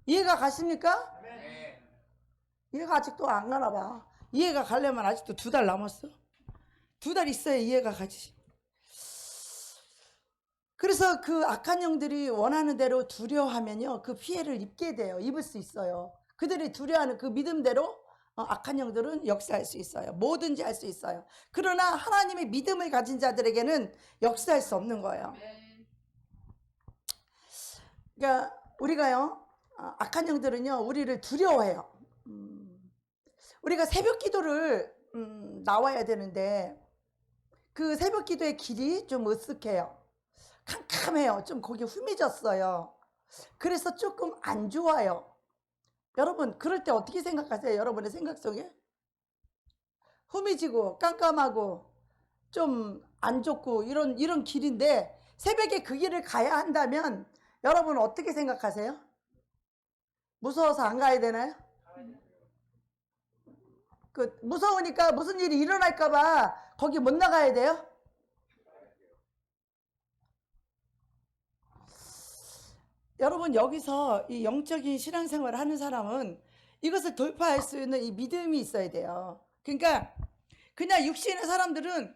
이해가 가십니까? 이해가 아직도 안 가나 봐. 이해가 가려면 아직도 2달 남았어. 2달 있어야 이해가 가지. 그래서 그 악한 영들이 원하는 대로 두려워하면요, 그 피해를 입게 돼요. 입을 수 있어요. 그들이 두려워하는 그 믿음대로 악한 영들은 역사할 수 있어요. 뭐든지 할 수 있어요. 그러나 하나님의 믿음을 가진 자들에게는 역사할 수 없는 거예요. 그러니까 우리가요, 악한 영들은요, 우리를 두려워해요. 우리가 새벽 기도를 나와야 되는데 그 새벽 기도의 길이 좀 으쓱해요. 캄캄해요. 좀 거기 흠해졌어요. 그래서 조금 안 좋아요. 여러분, 그럴 때 어떻게 생각하세요? 여러분의 생각 속에? 흠해지고 깜깜하고 좀 안 좋고 이런 길인데 새벽에 그 길을 가야 한다면 여러분 어떻게 생각하세요? 무서워서 안 가야 되나요? 그 무서우니까 무슨 일이 일어날까 봐 거기 못 나가야 돼요? 여러분, 여기서 이 영적인 신앙생활을 하는 사람은 이것을 돌파할 수 있는 이 믿음이 있어야 돼요. 그러니까 그냥 육신의 사람들은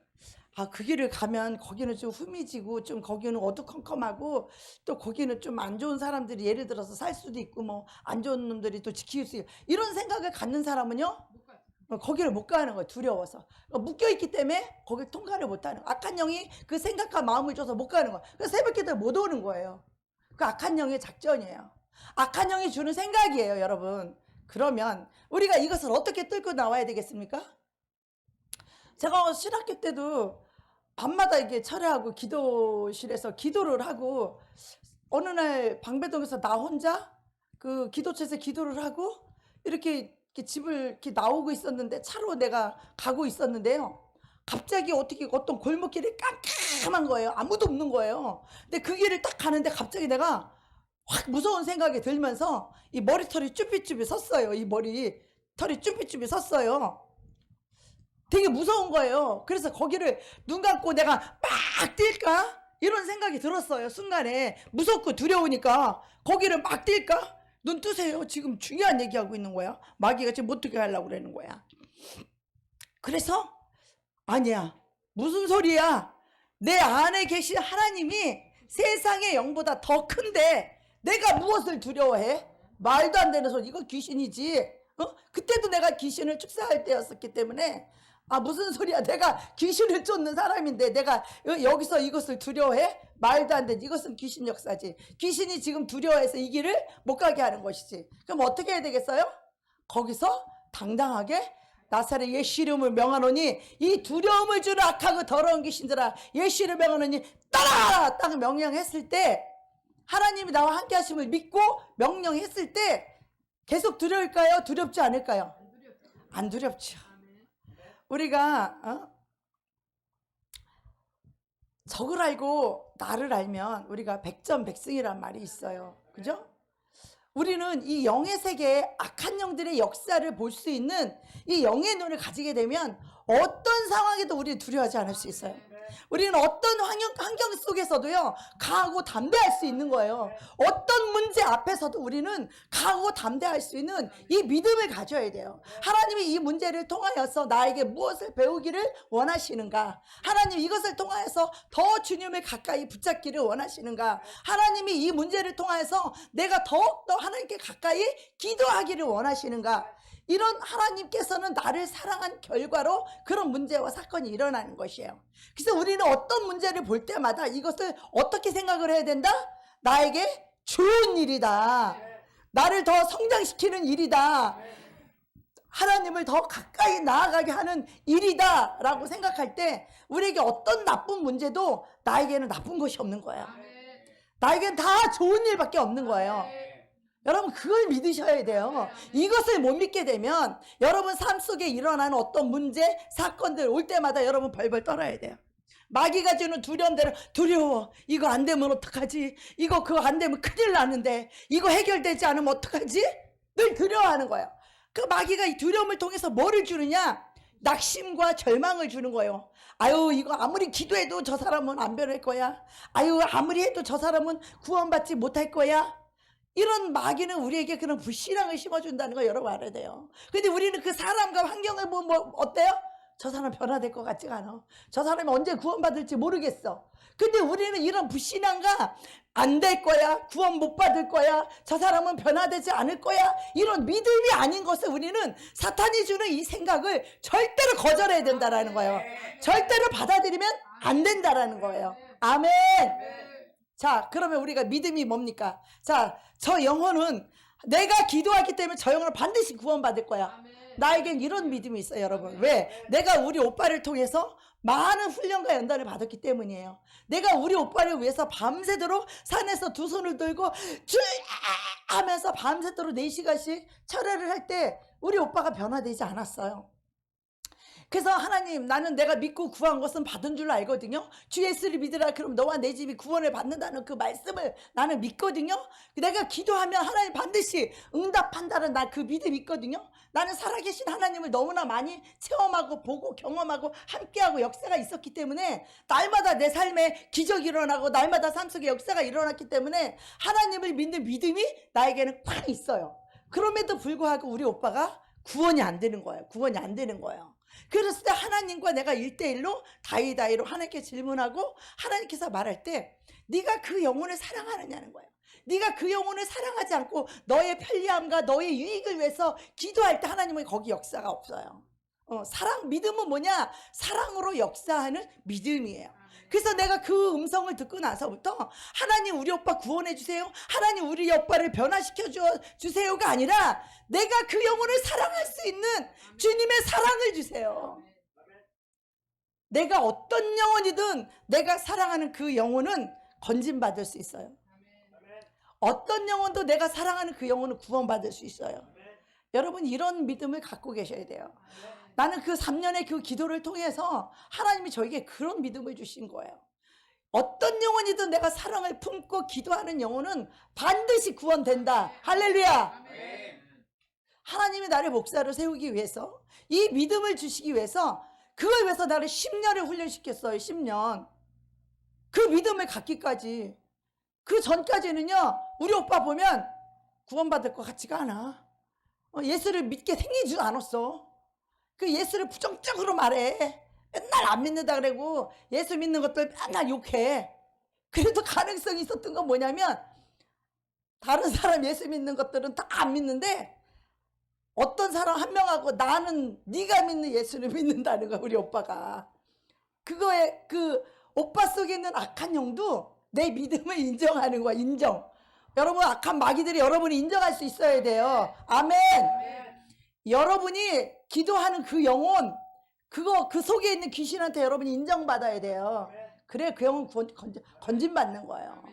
그 길을 가면 거기는 좀 흠이지고 좀 거기는 어두컴컴하고 또 거기는 좀 안 좋은 사람들이 예를 들어서 살 수도 있고 뭐 안 좋은 놈들이 또 지킬 수 있고 이런 생각을 갖는 사람은요, 거기를 못 가는 거예요. 두려워서 묶여있기 때문에 거길 통과를 못하는 거예요. 악한 영이 그 생각과 마음을 줘서 못 가는 거예요. 그래서 새벽기도에 못 오는 거예요. 그 악한 영의 작전이에요. 악한 영이 주는 생각이에요, 여러분. 그러면 우리가 이것을 어떻게 뚫고 나와야 되겠습니까? 제가 신학교 때도 밤마다 이게 철회하고 기도실에서 기도를 하고 어느 날 방배동에서 나 혼자 그 기도처에서 기도를 하고 이렇게 집을 이렇게 나오고 있었는데 차로 내가 가고 있었는데요. 갑자기 어떻게 어떤 골목길이 깜깜한 거예요. 아무도 없는 거예요. 근데 그 길을 딱 가는데 갑자기 내가 확 무서운 생각이 들면서 이 머리털이 쭈삣쭈삣 섰어요. 이 머리털이 쭈삣쭈삣 섰어요. 되게 무서운 거예요. 그래서 거기를 눈 감고 내가 막 뛸까? 이런 생각이 들었어요. 순간에 무섭고 두려우니까 거기를 막 뛸까? 눈 뜨세요. 지금 중요한 얘기하고 있는 거야. 마귀가 지금 못 뜨게 하려고 그러는 거야. 그래서 아니야. 무슨 소리야? 내 안에 계신 하나님이 세상의 영보다 더 큰데 내가 무엇을 두려워해? 말도 안 되는 소리. 이거 귀신이지. 그때도 내가 귀신을 축사할 때였었기 때문에 무슨 소리야. 내가 귀신을 쫓는 사람인데 내가 여기서 이것을 두려워해? 말도 안 되지. 이것은 귀신 역사지. 귀신이 지금 두려워해서 이 길을 못 가게 하는 것이지. 그럼 어떻게 해야 되겠어요? 거기서 당당하게 나사렛 예수 이름을 명하노니 이 두려움을 주는 악하고 더러운 귀신들아 예수 이름을 명하노니 따라! 딱 명령했을 때 하나님이 나와 함께 하심을 믿고 명령했을 때 계속 두려울까요? 두렵지 않을까요? 안 두렵죠. 우리가 적을 알고 나를 알면 우리가 백전백승이란 말이 있어요. 그죠? 우리는 이 영의 세계에 악한 영들의 역사를 볼 수 있는 이 영의 눈을 가지게 되면 어떤 상황에도 우리는 두려워하지 않을 수 있어요. 우리는 어떤 환경 속에서도요 강하고 담대할 수 있는 거예요. 어떤 문제 앞에서도 우리는 강하고 담대할 수 있는 이 믿음을 가져야 돼요. 하나님이 이 문제를 통하여서 나에게 무엇을 배우기를 원하시는가? 하나님 이것을 통하여서 더 주님을 가까이 붙잡기를 원하시는가? 하나님이 이 문제를 통하여서 내가 더욱더 하나님께 가까이 기도하기를 원하시는가? 이런 하나님께서는 나를 사랑한 결과로 그런 문제와 사건이 일어나는 것이에요. 그래서 우리는 어떤 문제를 볼 때마다 이것을 어떻게 생각을 해야 된다? 나에게 좋은 일이다. 나를 더 성장시키는 일이다. 하나님을 더 가까이 나아가게 하는 일이다라고 생각할 때 우리에게 어떤 나쁜 문제도 나에게는 나쁜 것이 없는 거예요. 나에게는 다 좋은 일밖에 없는 거예요. 여러분 그걸 믿으셔야 돼요. 이것을 못 믿게 되면 여러분 삶 속에 일어나는 어떤 문제, 사건들 올 때마다 여러분 벌벌 떨어야 돼요. 마귀가 주는 두려움대로 두려워. 이거 안 되면 어떡하지? 이거 그거 안 되면 큰일 나는데 이거 해결되지 않으면 어떡하지? 늘 두려워하는 거예요. 그 마귀가 이 두려움을 통해서 뭐를 주느냐? 낙심과 절망을 주는 거예요. 아유 이거 아무리 기도해도 저 사람은 안 변할 거야. 아유 아무리 해도 저 사람은 구원받지 못할 거야. 이런 마귀는 우리에게 그런 불신앙을 심어준다는 거 여러분 알아야 돼요. 근데 우리는 그 사람과 환경을 보면 뭐 어때요? 저 사람 변화될 것 같지가 않아. 저 사람이 언제 구원받을지 모르겠어. 근데 우리는 이런 불신앙과 안 될 거야, 구원 못 받을 거야, 저 사람은 변화되지 않을 거야, 이런 믿음이 아닌 것을 우리는 사탄이 주는 이 생각을 절대로 거절해야 된다라는 거예요. 절대로 받아들이면 안 된다라는 거예요. 아멘. 자, 그러면 우리가 믿음이 뭡니까? 자, 저 영혼은 내가 기도하기 때문에 저 영혼은 반드시 구원받을 거야. 나에겐 이런 믿음이 있어요, 여러분. 왜? 내가 우리 오빠를 통해서 많은 훈련과 연단을 받았기 때문이에요. 내가 우리 오빠를 위해서 밤새도록 산에서 두 손을 들고 주야 하면서 밤새도록 4시간씩 철회를 할 때 우리 오빠가 변화되지 않았어요. 그래서 하나님 나는 내가 믿고 구한 것은 받은 줄 알거든요. 주 예수를 믿으라 그럼 너와 내 집이 구원을 받는다는 그 말씀을 나는 믿거든요. 내가 기도하면 하나님 반드시 응답한다는 나 그 믿음이 있거든요. 나는 살아계신 하나님을 너무나 많이 체험하고 보고 경험하고 함께하고 역사가 있었기 때문에 날마다 내 삶에 기적이 일어나고 날마다 삶 속에 역사가 일어났기 때문에 하나님을 믿는 믿음이 나에게는 꽉 있어요. 그럼에도 불구하고 우리 오빠가 구원이 안 되는 거예요. 구원이 안 되는 거예요. 그랬을 때 하나님과 내가 1대1로 다이다이로 하나님께 질문하고 하나님께서 말할 때 네가 그 영혼을 사랑하느냐는 거예요. 네가 그 영혼을 사랑하지 않고 너의 편리함과 너의 유익을 위해서 기도할 때 하나님은 거기 역사가 없어요. 사랑, 믿음은 뭐냐? 사랑으로 역사하는 믿음이에요. 그래서 내가 그 음성을 듣고 나서부터 하나님 우리 오빠 구원해 주세요, 하나님 우리 오빠를 변화시켜 주세요가 아니라 내가 그 영혼을 사랑할 수 있는 주님의 사랑을 주세요. 내가 어떤 영혼이든 내가 사랑하는 그 영혼은 건진받을 수 있어요. 어떤 영혼도 내가 사랑하는 그 영혼은 구원받을 수 있어요. 여러분 이런 믿음을 갖고 계셔야 돼요. 나는 그 3년의 그 기도를 통해서 하나님이 저에게 그런 믿음을 주신 거예요. 어떤 영혼이든 내가 사랑을 품고 기도하는 영혼은 반드시 구원된다. 할렐루야. 하나님이 나를 목사로 세우기 위해서 이 믿음을 주시기 위해서 그걸 위해서 나를 10년을 훈련시켰어요. 10년. 그 믿음을 갖기까지. 그 전까지는요 우리 오빠 보면 구원받을 것 같지가 않아. 예수를 믿게 생기지도 않았어. 그 예수를 부정적으로 말해. 맨날 안 믿는다 그러고 예수 믿는 것들 맨날 욕해. 그래도 가능성이 있었던 건 뭐냐면 다른 사람 예수 믿는 것들은 다 안 믿는데 어떤 사람 한 명하고 나는 네가 믿는 예수를 믿는다는 거야. 우리 오빠가. 그거에 그 오빠 속에 있는 악한 영도 내 믿음을 인정하는 거야. 인정. 여러분 악한 마귀들이 여러분이 인정할 수 있어야 돼요. 아멘. 여러분이 기도하는 그 영혼, 그거 그 속에 있는 귀신한테 여러분이 인정받아야 돼요. 그래 그 영혼 건진받는 거예요.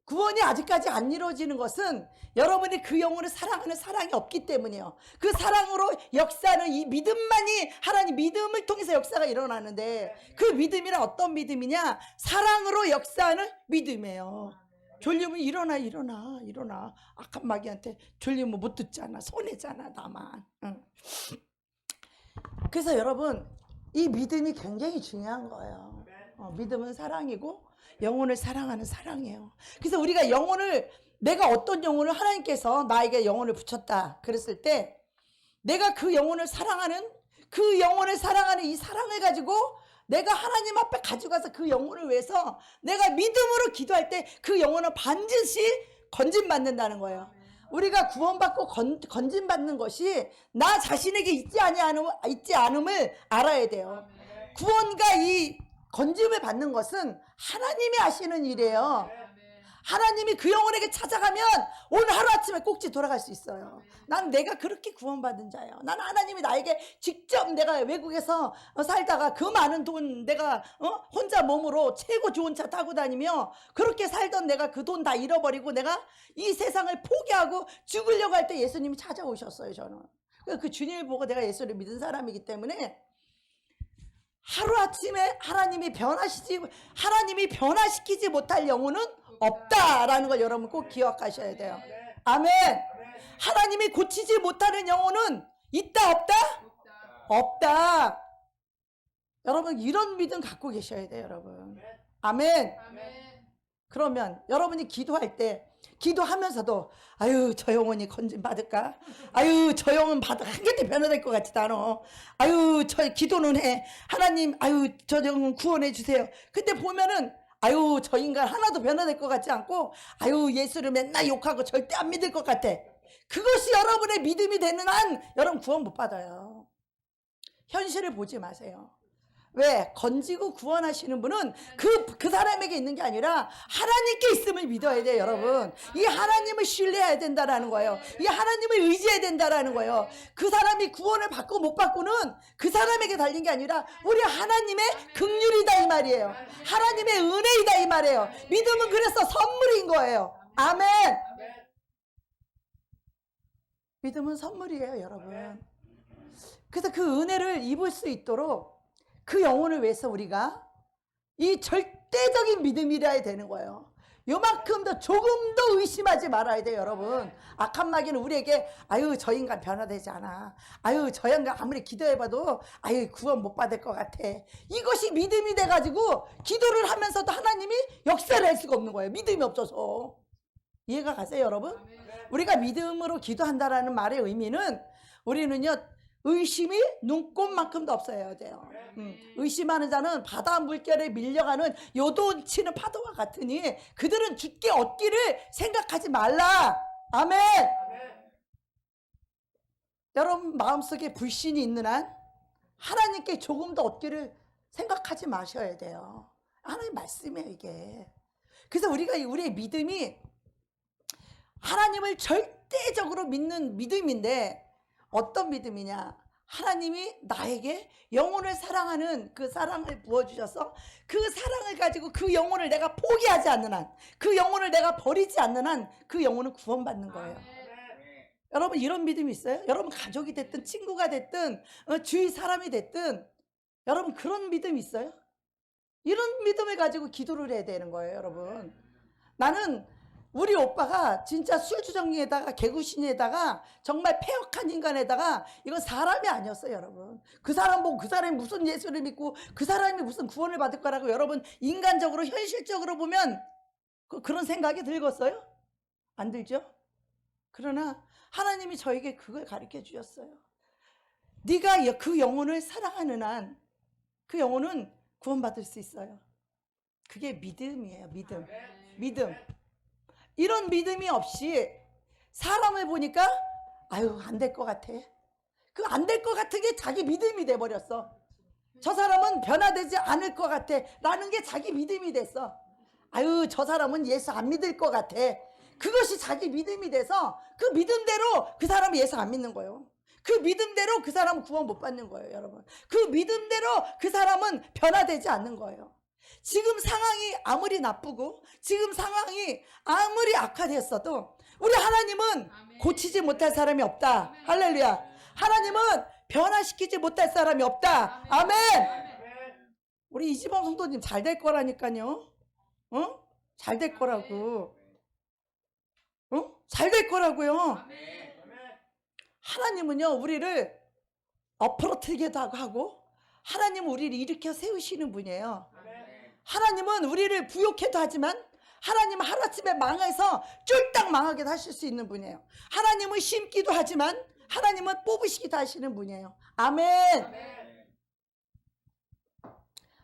구원이 아직까지 안 이루어지는 것은 여러분이 그 영혼을 사랑하는 사랑이 없기 때문이에요. 그 사랑으로 역사는 이 믿음만이 하나님 믿음을 통해서 역사가 일어나는데 그 믿음이란 어떤 믿음이냐? 사랑으로 역사하는 믿음이에요. 졸리면 일어나. 악한 마귀한테 졸리면 못 듣잖아. 손해잖아 나만. 그래서 여러분 이 믿음이 굉장히 중요한 거예요. 믿음은 사랑이고 영혼을 사랑하는 사랑이에요. 그래서 우리가 영혼을 내가 어떤 영혼을 하나님께서 나에게 영혼을 붙였다 그랬을 때 내가 그 영혼을 사랑하는 이 사랑을 가지고 내가 하나님 앞에 가져가서 그 영혼을 위해서 내가 믿음으로 기도할 때 그 영혼은 반드시 건진받는다는 거예요. 우리가 구원받고 건진받는 것이 나 자신에게 있지 않음을 알아야 돼요. 구원과 이 건짐을 받는 것은 하나님이 하시는 일이에요. 하나님이 그 영혼에게 찾아가면 오늘 하루아침에 꼭지 돌아갈 수 있어요. 난 내가 그렇게 구원받은 자예요. 난 하나님이 나에게 직접, 내가 외국에서 살다가 그 많은 돈 내가 혼자 몸으로 최고 좋은 차 타고 다니며 그렇게 살던 내가 그 돈 다 잃어버리고 내가 이 세상을 포기하고 죽으려고 할 때 예수님이 찾아오셨어요. 저는 그 주님을 보고 내가 예수를 믿은 사람이기 때문에 하루아침에 하나님이 변화시키지 못할 영혼은 없다라는 걸 여러분 꼭 기억하셔야 돼요. 아멘. 하나님이 고치지 못하는 영혼은 있다 없다? 없다. 여러분 이런 믿음 갖고 계셔야 돼요, 여러분. 아멘. 그러면 여러분이 기도할 때 기도하면서도 아유 저 영혼이 건진 받을까? 아유 저 영혼 한 개도 변화될 것 같지도 않아. 아유 저 기도는 해. 하나님 아유 저 영혼 구원해 주세요. 근데 보면은 아유 저 인간 하나도 변화될 것 같지 않고 아유 예수를 맨날 욕하고 절대 안 믿을 것 같아. 그것이 여러분의 믿음이 되는 한 여러분 구원 못 받아요. 현실을 보지 마세요. 왜? 건지고 구원하시는 분은 그 사람에게 있는 게 아니라 하나님께 있음을 믿어야 돼요, 여러분. 이 하나님을 신뢰해야 된다라는 거예요. 이 하나님을 의지해야 된다라는 거예요. 그 사람이 구원을 받고 못 받고는 그 사람에게 달린 게 아니라 우리 하나님의 긍휼이다 이 말이에요. 하나님의 은혜이다 이 말이에요. 믿음은 그래서 선물인 거예요. 아멘. 믿음은 선물이에요, 여러분. 그래서 그 은혜를 입을 수 있도록 그 영혼을 위해서 우리가 이 절대적인 믿음이라야 되는 거예요. 요만큼 더 조금 더 의심하지 말아야 돼요, 여러분. 악한 마귀는 우리에게 아유 저 인간 변화되지 않아. 아유 저 인간 아무리 기도해봐도 아유 구원 못 받을 것 같아. 이것이 믿음이 돼가지고 기도를 하면서도 하나님이 역사를 할 수가 없는 거예요. 믿음이 없어서. 이해가 가세요, 여러분? 우리가 믿음으로 기도한다라는 말의 의미는 우리는요 의심이 눈꼽만큼도 없어야 돼요. 의심하는 자는 바다 물결에 밀려가는 요동치는 파도와 같으니 그들은 주께 얻기를 생각하지 말라. 아멘. 여러분 마음속에 불신이 있는 한 하나님께 조금 더 얻기를 생각하지 마셔야 돼요. 하나님 말씀이에요 이게. 그래서 우리의 믿음이 하나님을 절대적으로 믿는 믿음인데 어떤 믿음이냐? 하나님이 나에게 영혼을 사랑하는 그 사랑을 부어주셔서 그 사랑을 가지고 그 영혼을 내가 포기하지 않는 한, 그 영혼을 내가 버리지 않는 한 그 영혼은 구원받는 거예요. 여러분 이런 믿음이 있어요? 여러분 가족이 됐든 친구가 됐든 주위 사람이 됐든 여러분 그런 믿음이 있어요? 이런 믿음을 가지고 기도를 해야 되는 거예요, 여러분. 나는 우리 오빠가 진짜 술주정리에다가 개구신에다가 정말 폐역한 인간에다가 이건 사람이 아니었어요, 여러분. 그 사람 보고 그 사람이 무슨 예수를 믿고 그 사람이 무슨 구원을 받을 거라고 여러분 인간적으로 현실적으로 보면 그런 생각이 들겠어요? 안 들죠? 그러나 하나님이 저에게 그걸 가르쳐 주셨어요. 네가 그 영혼을 사랑하는 한 그 영혼은 구원받을 수 있어요. 그게 믿음이에요. 믿음. 이런 믿음이 없이 사람을 보니까 아유 안 될 것 같아. 그 안 될 것 같은 게 자기 믿음이 돼버렸어. 저 사람은 변화되지 않을 것 같아 라는 게 자기 믿음이 됐어. 아유 저 사람은 예수 안 믿을 것 같아. 그것이 자기 믿음이 돼서 그 믿음대로 그 사람은 예수 안 믿는 거예요. 그 믿음대로 그 사람은 구원 못 받는 거예요, 여러분. 그 믿음대로 그 사람은 변화되지 않는 거예요. 지금 상황이 아무리 나쁘고 지금 상황이 아무리 악화됐어도 우리 하나님은 고치지 못할 사람이 없다. 할렐루야. 하나님은 변화시키지 못할 사람이 없다. 아멘. 우리 이지범 성도님 잘 될 거라니까요. 잘 될 거라고. 잘 될 거라고요. 하나님은요 우리를 엎어뜨리기도 하고 하나님은 우리를 일으켜 세우시는 분이에요. 하나님은 우리를 부욕해도 하지만 하나님은 하루아침에 망해서 쫄딱 망하게 하실 수 있는 분이에요. 하나님은 심기도 하지만 하나님은 뽑으시기도 하시는 분이에요. 아멘.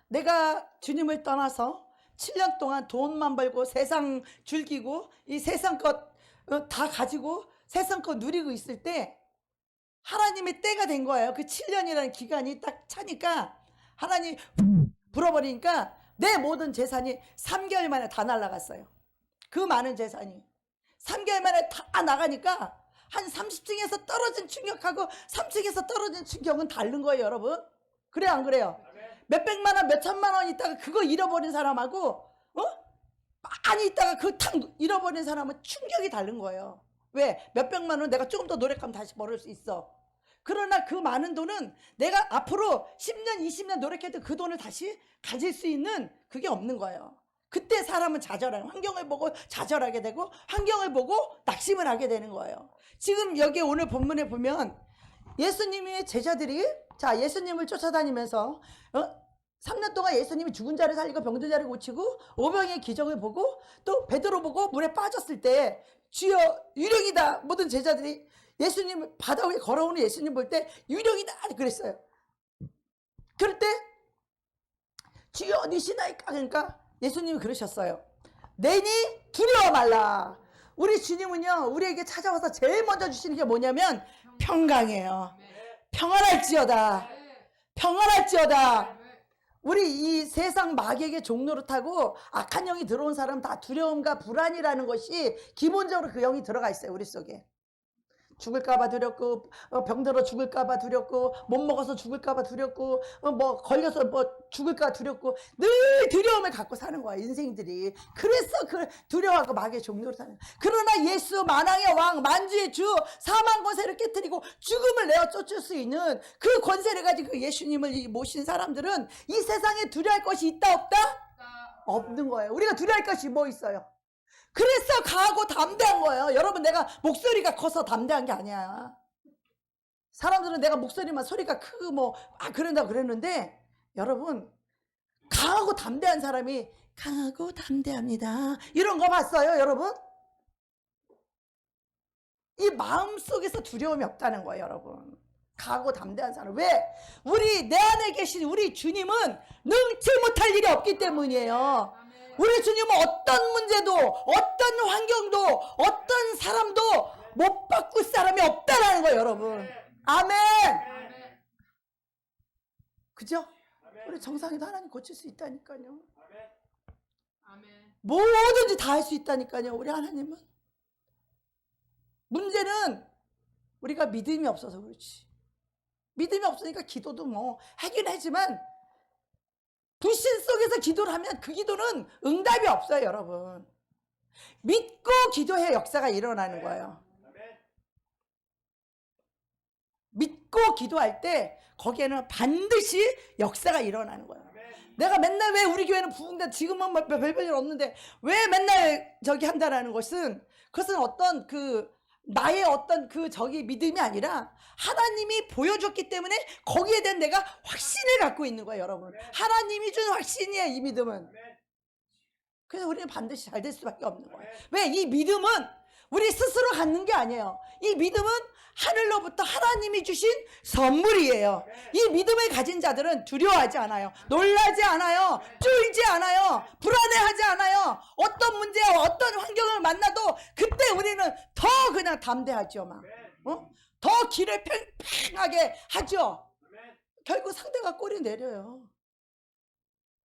내가 주님을 떠나서 7년 동안 돈만 벌고 세상 즐기고 이 세상 것 다 가지고 세상 것 누리고 있을 때 하나님의 때가 된 거예요. 그 7년이라는 기간이 딱 차니까 하나님 불어버리니까 내 모든 재산이 3개월 만에 다 날아갔어요. 그 많은 재산이 3개월 만에 다 나가니까 한 30층에서 떨어진 충격하고 3층에서 떨어진 충격은 다른 거예요, 여러분. 그래요, 안 그래요? 몇백만 원, 몇천만 원 있다가 그거 잃어버린 사람하고 많이 있다가 그 탁 잃어버린 사람은 충격이 다른 거예요. 왜? 몇백만 원 내가 조금 더 노력하면 다시 벌을 수 있어. 그러나 그 많은 돈은 내가 앞으로 10년, 20년 노력해도 그 돈을 다시 가질 수 있는 그게 없는 거예요. 그때 사람은 좌절하는, 환경을 보고 좌절하게 되고 환경을 보고 낙심을 하게 되는 거예요. 지금 여기 오늘 본문에 보면 예수님의 제자들이 예수님을 쫓아다니면서 3년 동안 예수님이 죽은 자를 살리고 병든 자를 고치고 오병이의 기적을 보고 또 베드로 보고 물에 빠졌을 때 주여 유령이다. 모든 제자들이 예수님 바다 위에 걸어오는 예수님 볼 때 유령이다 그랬어요. 그럴 때 주여 어디시나이까 그러니까 예수님이 그러셨어요. 내니 두려워 말라. 우리 주님은요 우리에게 찾아와서 제일 먼저 주시는 게 뭐냐면 평강이에요. 평안할지어다. 평안할지어다. 우리 이 세상 마귀에게 종노릇하고 악한 영이 들어온 사람 다 두려움과 불안이라는 것이 기본적으로 그 영이 들어가 있어요. 우리 속에. 죽을까봐 두렵고 병들어 죽을까봐 두렵고 못 먹어서 죽을까봐 두렵고 뭐 걸려서 뭐 죽을까 두렵고 늘 두려움을 갖고 사는 거야 인생들이. 그래서 그 두려워하고 마귀의 종로를 사는 거야. 그러나 예수 만왕의 왕 만주의 주 사망 권세를 깨뜨리고 죽음을 내어 쫓을 수 있는 그 권세를 가지고 예수님을 모신 사람들은 이 세상에 두려워할 것이 있다 없다? 없는 거예요. 우리가 두려워할 것이 뭐 있어요? 그래서 강하고 담대한 거예요. 여러분 내가 목소리가 커서 담대한 게 아니야. 사람들은 내가 목소리만 소리가 크고 뭐 그런다 그랬는데 여러분 강하고 담대한 사람이 강하고 담대합니다. 이런 거 봤어요 여러분? 이 마음속에서 두려움이 없다는 거예요 여러분. 강하고 담대한 사람. 왜? 우리 내 안에 계신 우리 주님은 능치 못할 일이 없기 때문이에요. 우리 주님은 어떤 문제도 어떤 환경도 어떤 사람도 못 바꿀 사람이 없다라는 거예요 여러분. 아멘. 그죠? 우리 정상이도 하나님 고칠 수 있다니까요. 뭐든지 다 할 수 있다니까요 우리 하나님은. 문제는 우리가 믿음이 없어서 그렇지. 믿음이 없으니까 기도도 뭐 하긴 하지만 불신 속에서 기도를 하면 그 기도는 응답이 없어요 여러분. 믿고 기도해야 역사가 일어나는 거예요. 믿고 기도할 때 거기에는 반드시 역사가 일어나는 거예요. 내가 맨날 왜 우리 교회는 부흥대 지금은 별별 일 없는데 왜 맨날 저기 한다라는 것은 그것은 어떤 나의 어떤 믿음이 아니라 하나님이 보여줬기 때문에 거기에 대한 내가 확신을 갖고 있는 거예요 여러분. 하나님이 준 확신이에요 이 믿음은. 그래서 우리는 반드시 잘 될 수밖에 없는 거예요. 왜? 이 믿음은 우리 스스로 갖는 게 아니에요. 이 믿음은 하늘로부터 하나님이 주신 선물이에요. 이 믿음을 가진 자들은 두려워하지 않아요. 놀라지 않아요. 쫄지 않아요. 불안해하지 않아요. 어떤 문제와 어떤 환경을 만나도 그때 우리는 더 그냥 담대하죠. 더 길을 팽팽하게 하죠. 결국 상대가 꼬리 내려요.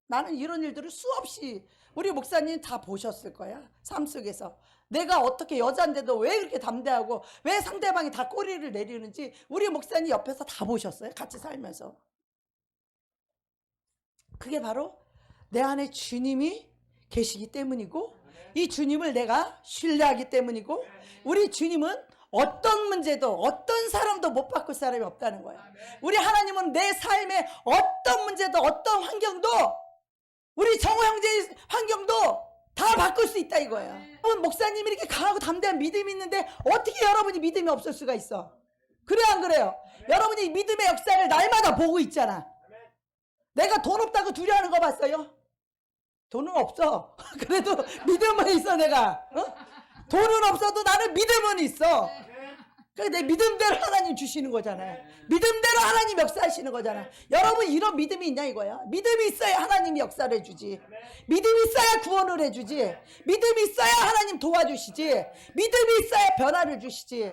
나는 이런 일들을 수없이 우리 목사님 다 보셨을 거야. 삶 속에서. 내가 어떻게 여자인데도 왜 그렇게 담대하고 왜 상대방이 다 꼬리를 내리는지 우리 목사님 옆에서 다 보셨어요. 같이 살면서. 그게 바로 내 안에 주님이 계시기 때문이고 이 주님을 내가 신뢰하기 때문이고 우리 주님은 어떤 문제도 어떤 사람도 못 바꿀 사람이 없다는 거예요. 우리 하나님은 내 삶의 어떤 문제도 어떤 환경도 우리 정호 형제의 환경도 다 바꿀 수 있다 이거예요. 목사님이 이렇게 강하고 담대한 믿음이 있는데 어떻게 여러분이 믿음이 없을 수가 있어? 그래 안 그래요? 여러분이 믿음의 역사를 날마다 보고 있잖아. 내가 돈 없다고 두려워하는 거 봤어요? 돈은 없어. 그래도 믿음은 있어 내가. 돈은 없어도 나는 믿음은 있어. 그러니까 내 믿음대로 하나님 주시는 거잖아요. 믿음대로 하나님 역사하시는 거잖아요. 여러분 이런 믿음이 있냐 이거야. 믿음이 있어야 하나님이 역사를 해주지. 믿음이 있어야 구원을 해주지. 믿음이 있어야 하나님 도와주시지. 믿음이 있어야 변화를 주시지.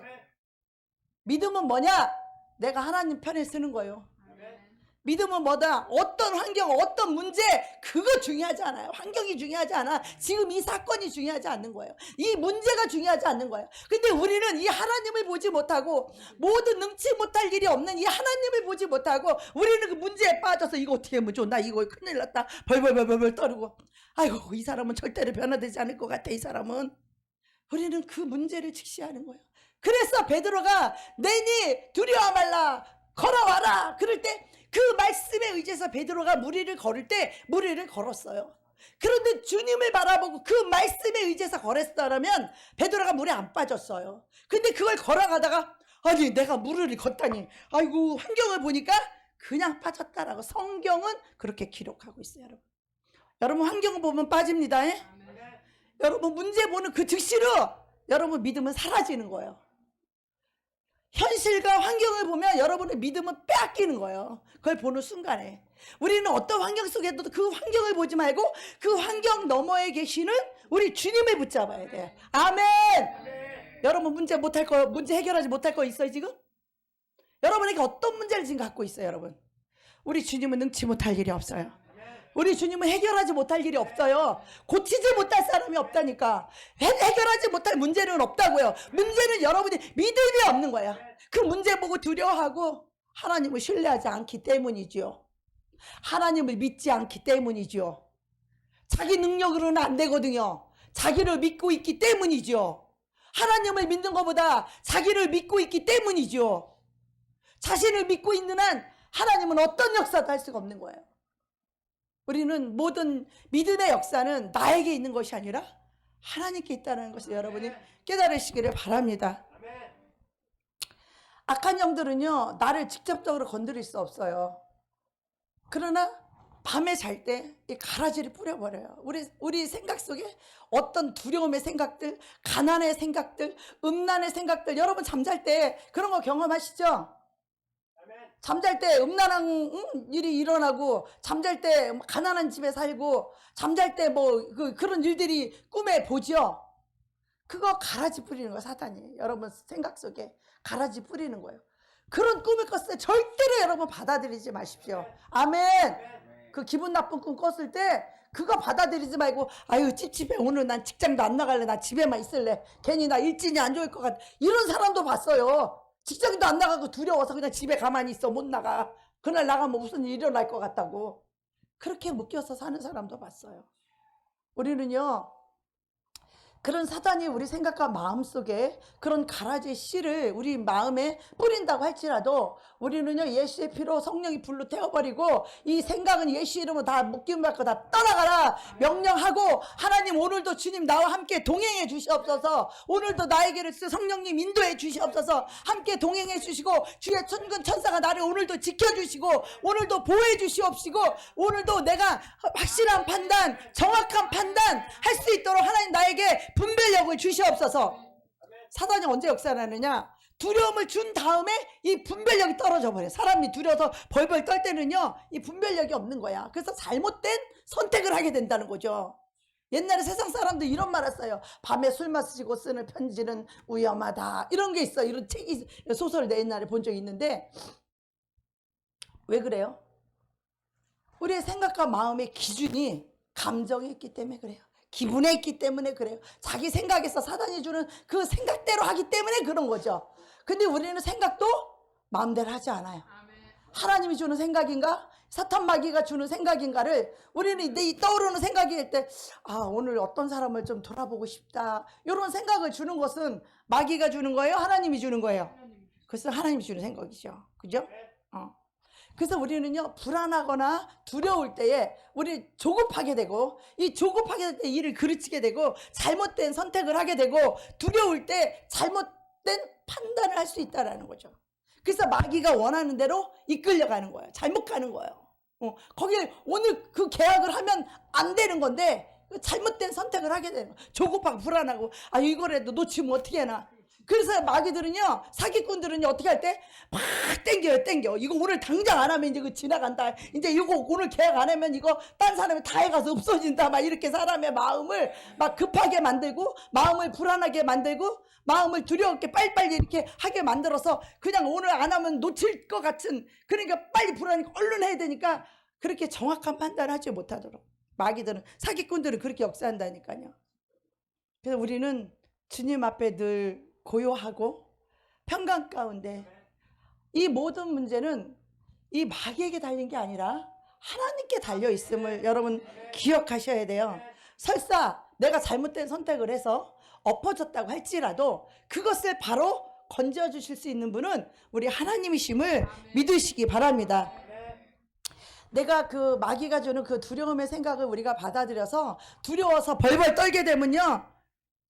믿음은 뭐냐? 내가 하나님 편에 쓰는 거예요. 믿음은 뭐다? 어떤 환경, 어떤 문제, 그거 중요하지 않아요. 환경이 중요하지 않아. 지금 이 사건이 중요하지 않는 거예요. 이 문제가 중요하지 않는 거예요. 근데 우리는 이 하나님을 보지 못하고, 모든 능치 못할 일이 없는 이 하나님을 보지 못하고, 우리는 그 문제에 빠져서 이거 어떻게 하면 좋나? 이거 큰일 났다. 벌벌벌벌 떨고. 아이고, 이 사람은 절대로 변화되지 않을 것 같아, 이 사람은. 우리는 그 문제를 직시하는 거예요. 그래서 베드로가 내니 두려워 말라, 걸어와라. 그럴 때 그 말씀에 의지해서 베드로가 무리를 걸을 때 무리를 걸었어요. 그런데 주님을 바라보고 그 말씀에 의지해서 걸었더라면 베드로가 물에 안 빠졌어요. 근데 그걸 걸어가다가 아니 내가 물을 걷다니, 아이고 환경을 보니까 그냥 빠졌다라고 성경은 그렇게 기록하고 있어요. 여러분 환경을 보면 빠집니다. 여러분 문제 보는 그 즉시로 여러분 믿음은 사라지는 거예요. 현실과 환경을 보면 여러분의 믿음은 빼앗기는 거예요. 그걸 보는 순간에 우리는 어떤 환경 속에도 그 환경을 보지 말고 그 환경 너머에 계시는 우리 주님을 붙잡아야 돼요. 아멘. 여러분 문제 해결하지 못할 거 있어요 지금? 여러분에게 어떤 문제를 지금 갖고 있어요 여러분? 우리 주님은 능치 못할 일이 없어요. 우리 주님은 해결하지 못할 일이 없어요. 고치지 못할 사람이 없다니까. 해결하지 못할 문제는 없다고요. 문제는 여러분이 믿음이 없는 거야. 그 문제 보고 두려워하고 하나님을 신뢰하지 않기 때문이죠. 하나님을 믿지 않기 때문이죠. 자기 능력으로는 안 되거든요. 자기를 믿고 있기 때문이죠. 하나님을 믿는 것보다 자기를 믿고 있기 때문이죠. 자신을 믿고 있는 한 하나님은 어떤 역사도 할 수가 없는 거예요. 우리는 모든 믿음의 역사는 나에게 있는 것이 아니라 하나님께 있다는 것을 여러분이 깨달으시기를 바랍니다. 악한 영들은요 나를 직접적으로 건드릴 수 없어요. 그러나 밤에 잘 때 이 가라지를 뿌려버려요. 우리 생각 속에 어떤 두려움의 생각들, 가난의 생각들, 음란의 생각들, 여러분 잠잘 때 그런 거 경험하시죠? 잠잘 때 음란한 일이 일어나고, 잠잘 때 가난한 집에 살고, 잠잘 때 그런 일들이 꿈에 보죠. 그거 가라지 뿌리는 거예요. 사탄이 여러분 생각 속에 가라지 뿌리는 거예요. 그런 꿈을 꿨을 때 절대로 여러분 받아들이지 마십시오. 아멘. 그 기분 나쁜 꿈 꿨을 때 그거 받아들이지 말고 아유 찝찝해, 오늘 난 직장도 안 나갈래, 나 집에만 있을래, 괜히 나 일진이 안 좋을 것 같아, 이런 사람도 봤어요. 직장도 안 나가고 두려워서 그냥 집에 가만히 있어, 못 나가. 그날 나가면 무슨 일이 일어날 것 같다고 그렇게 묶여서 사는 사람도 봤어요. 우리는요 그런 사단이 우리 생각과 마음속에 그런 가라지 씨를 우리 마음에 뿌린다고 할지라도 우리는요 예수의 피로 성령이 불로 태워버리고 이 생각은 예수 이름으로 다 묶임 받고 다 떠나가라 명령하고, 하나님 오늘도 주님 나와 함께 동행해 주시옵소서. 오늘도 나에게를 성령님 인도해 주시옵소서. 함께 동행해 주시고 주의 천군 천사가 나를 오늘도 지켜주시고 오늘도 보호해 주시옵시고 오늘도 내가 확실한 판단, 정확한 판단 할 수 있도록 하나님 나에게 분별력을 주시옵소서. 사단이 언제 역사하느냐? 두려움을 준 다음에 이 분별력이 떨어져 버려요. 사람이 두려워서 벌벌 떨 때는요 이 분별력이 없는 거야. 그래서 잘못된 선택을 하게 된다는 거죠. 옛날에 세상 사람들 이런 말 했어요. 밤에 술 마시고 쓰는 편지는 위험하다, 이런 게 있어. 이런 책이, 소설 내 옛날에 본 적이 있는데 왜 그래요? 우리의 생각과 마음의 기준이 감정에 있기 때문에 그래요. 기분에 있기 때문에 그래요. 자기 생각에서 사단이 주는 그 생각대로 하기 때문에 그런 거죠. 근데 우리는 생각도 마음대로 하지 않아요. 하나님이 주는 생각인가, 사탄 마귀가 주는 생각인가를 우리는 이 떠오르는 생각일 때 오늘 어떤 사람을 좀 돌아보고 싶다, 이런 생각을 주는 것은 마귀가 주는 거예요, 하나님이 주는 거예요? 그것은 하나님이 주는 생각이죠. 그죠? 그래서 우리는요 불안하거나 두려울 때에 우리 조급하게 되고, 이 조급하게 될 때 일을 그르치게 되고 잘못된 선택을 하게 되고, 두려울 때 잘못된 판단을 할 수 있다라는 거죠. 그래서 마귀가 원하는 대로 이끌려가는 거예요. 잘못 가는 거예요. 거기에 오늘 그 계약을 하면 안 되는 건데 잘못된 선택을 하게 되는 거예요. 조급하고 불안하고 이거라도 놓치면 어떻게 하나. 그래서 마귀들은요, 사기꾼들은요, 어떻게 할 때? 막 땡겨요, 땡겨. 이거 오늘 당장 안 하면 이제 그 지나간다. 이제 이거 오늘 계약 안 하면 이거 딴 사람이 다 해가서 없어진다. 막 이렇게 사람의 마음을 막 급하게 만들고, 마음을 불안하게 만들고, 마음을 두려웠게 빨리빨리 이렇게 하게 만들어서 그냥 오늘 안 하면 놓칠 것 같은, 그러니까 빨리 불안하니까 얼른 해야 되니까 그렇게 정확한 판단을 하지 못하도록. 마귀들은, 사기꾼들은 그렇게 역사한다니까요. 그래서 우리는 주님 앞에 늘 고요하고 평강 가운데, 이 모든 문제는 이 마귀에게 달린 게 아니라 하나님께 달려 있음을 여러분 기억하셔야 돼요. 설사 내가 잘못된 선택을 해서 엎어졌다고 할지라도 그것을 바로 건져주실 수 있는 분은 우리 하나님이심을 믿으시기 바랍니다. 내가 그 마귀가 주는 그 두려움의 생각을 우리가 받아들여서 두려워서 벌벌 떨게 되면요,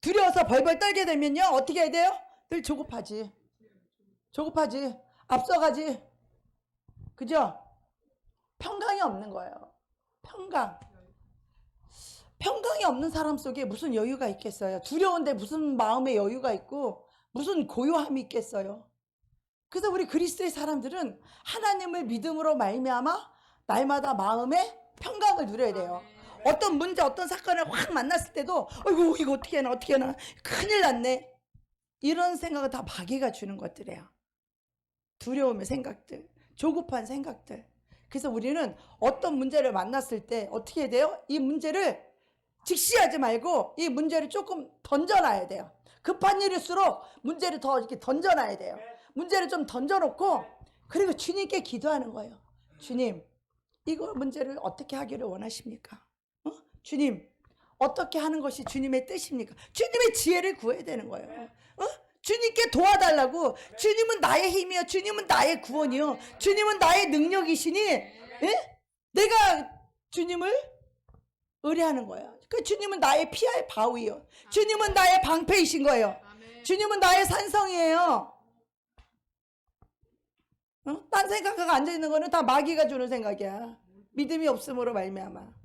두려워서 벌벌 떨게 되면요, 어떻게 해야 돼요? 늘 조급하지. 조급하지. 앞서가지. 그죠? 평강이 없는 거예요. 평강. 평강이 없는 사람 속에 무슨 여유가 있겠어요? 두려운데 무슨 마음의 여유가 있고 무슨 고요함이 있겠어요? 그래서 우리 그리스도의 사람들은 하나님을 믿음으로 말미암아 날마다 마음에 평강을 누려야 돼요. 어떤 문제, 어떤 사건을 확 만났을 때도 어이구, 이거 어떻게 하나, 어떻게 하나, 큰일 났네, 이런 생각은 다 마귀가 주는 것들이에요. 두려움의 생각들, 조급한 생각들. 그래서 우리는 어떤 문제를 만났을 때 어떻게 해야 돼요? 이 문제를 직시하지 말고 이 문제를 조금 던져놔야 돼요. 급한 일일수록 문제를 더 이렇게 던져놔야 돼요. 문제를 좀 던져놓고, 그리고 주님께 기도하는 거예요. 주님, 이거 문제를 어떻게 하기를 원하십니까? 주님, 어떻게 하는 것이 주님의 뜻입니까? 주님의 지혜를 구해야 되는 거예요. 주님께 도와달라고. 주님은 나의 힘이요, 주님은 나의 구원이요, 주님은 나의 능력이시니, 내가 주님을 의뢰하는 거예요. 그 주님은 나의 피할 바위요, 주님은 나의 방패이신 거예요. 주님은 나의 산성이에요. 딴 생각하고 앉아있는 거는 다 마귀가 주는 생각이야. 믿음이 없음으로 말미암아.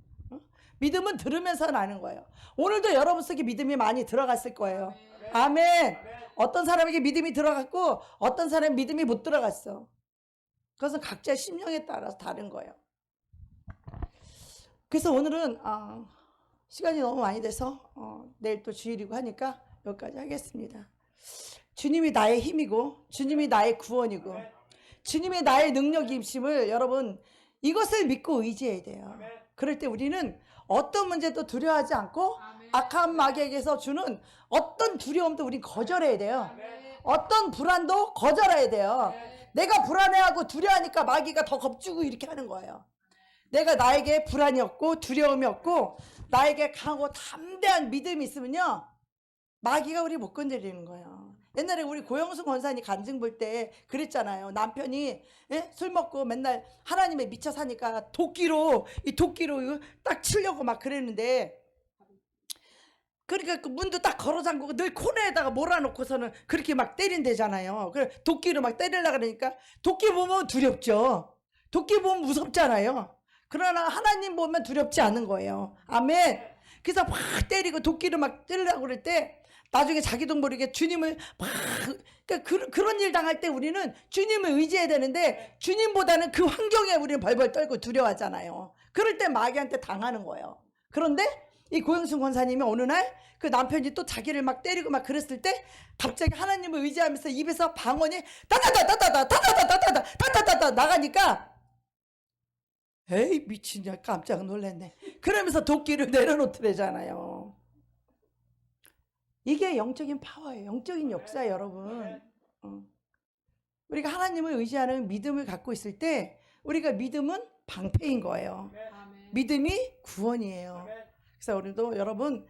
믿음은 들으면서 나는 거예요. 오늘도 여러분 속에 믿음이 많이 들어갔을 거예요. 아멘. 어떤 사람에게 믿음이 들어갔고 어떤 사람은 믿음이 못 들어갔어. 그것은 각자의 심령에 따라서 다른 거예요. 그래서 오늘은 시간이 너무 많이 돼서 내일 또 주일이고 하니까 여기까지 하겠습니다. 주님이 나의 힘이고 주님이 나의 구원이고 주님이 나의 능력임심을 여러분, 이것을 믿고 의지해야 돼요. 그럴 때 우리는 어떤 문제도 두려워하지 않고 악한 마귀에게서 주는 어떤 두려움도 우린 거절해야 돼요. 어떤 불안도 거절해야 돼요. 내가 불안해하고 두려워하니까 마귀가 더 겁주고 이렇게 하는 거예요. 내가 나에게 불안이 없고 두려움이 없고 나에게 강하고 담대한 믿음이 있으면요, 마귀가 우리 못 건드리는 거예요. 옛날에 우리 고영숙 원사님 간증 볼 때 그랬잖아요. 남편이 술 먹고 맨날 하나님에 미쳐 사니까 도끼로 딱 치려고 막 그랬는데, 그러니까 그 문도 딱 걸어 잠그고 늘 코너에다가 몰아놓고서는 그렇게 막 때린대잖아요. 그래 도끼로 막 때리려고 그러니까, 도끼 보면 두렵죠. 도끼 보면 무섭잖아요. 그러나 하나님 보면 두렵지 않은 거예요. 아멘. 그래서 막 때리고 도끼로 막 때리려고 그럴 때 나중에 자기도 모르게 주님을 막, 그러니까 그런 일 당할 때 우리는 주님을 의지해야 되는데 주님보다는 그 환경에 우리는 벌벌 떨고 두려워하잖아요. 그럴 때 마귀한테 당하는 거예요. 그런데 이 고영순 권사님이 어느 날 그 남편이 또 자기를 막 때리고 막 그랬을 때 갑자기 하나님을 의지하면서 입에서 방언이 따다다다다다다다다다다다다다다다 나가니까, 에이 미친냐, 깜짝 놀랐네. 그러면서 도끼를 내려놓더래잖아요. 이게 영적인 파워예요. 영적인 역사예요, 여러분. 우리가 하나님을 의지하는 믿음을 갖고 있을 때 우리가 믿음은 방패인 거예요. 믿음이 구원이에요. 그래서 우리도 여러분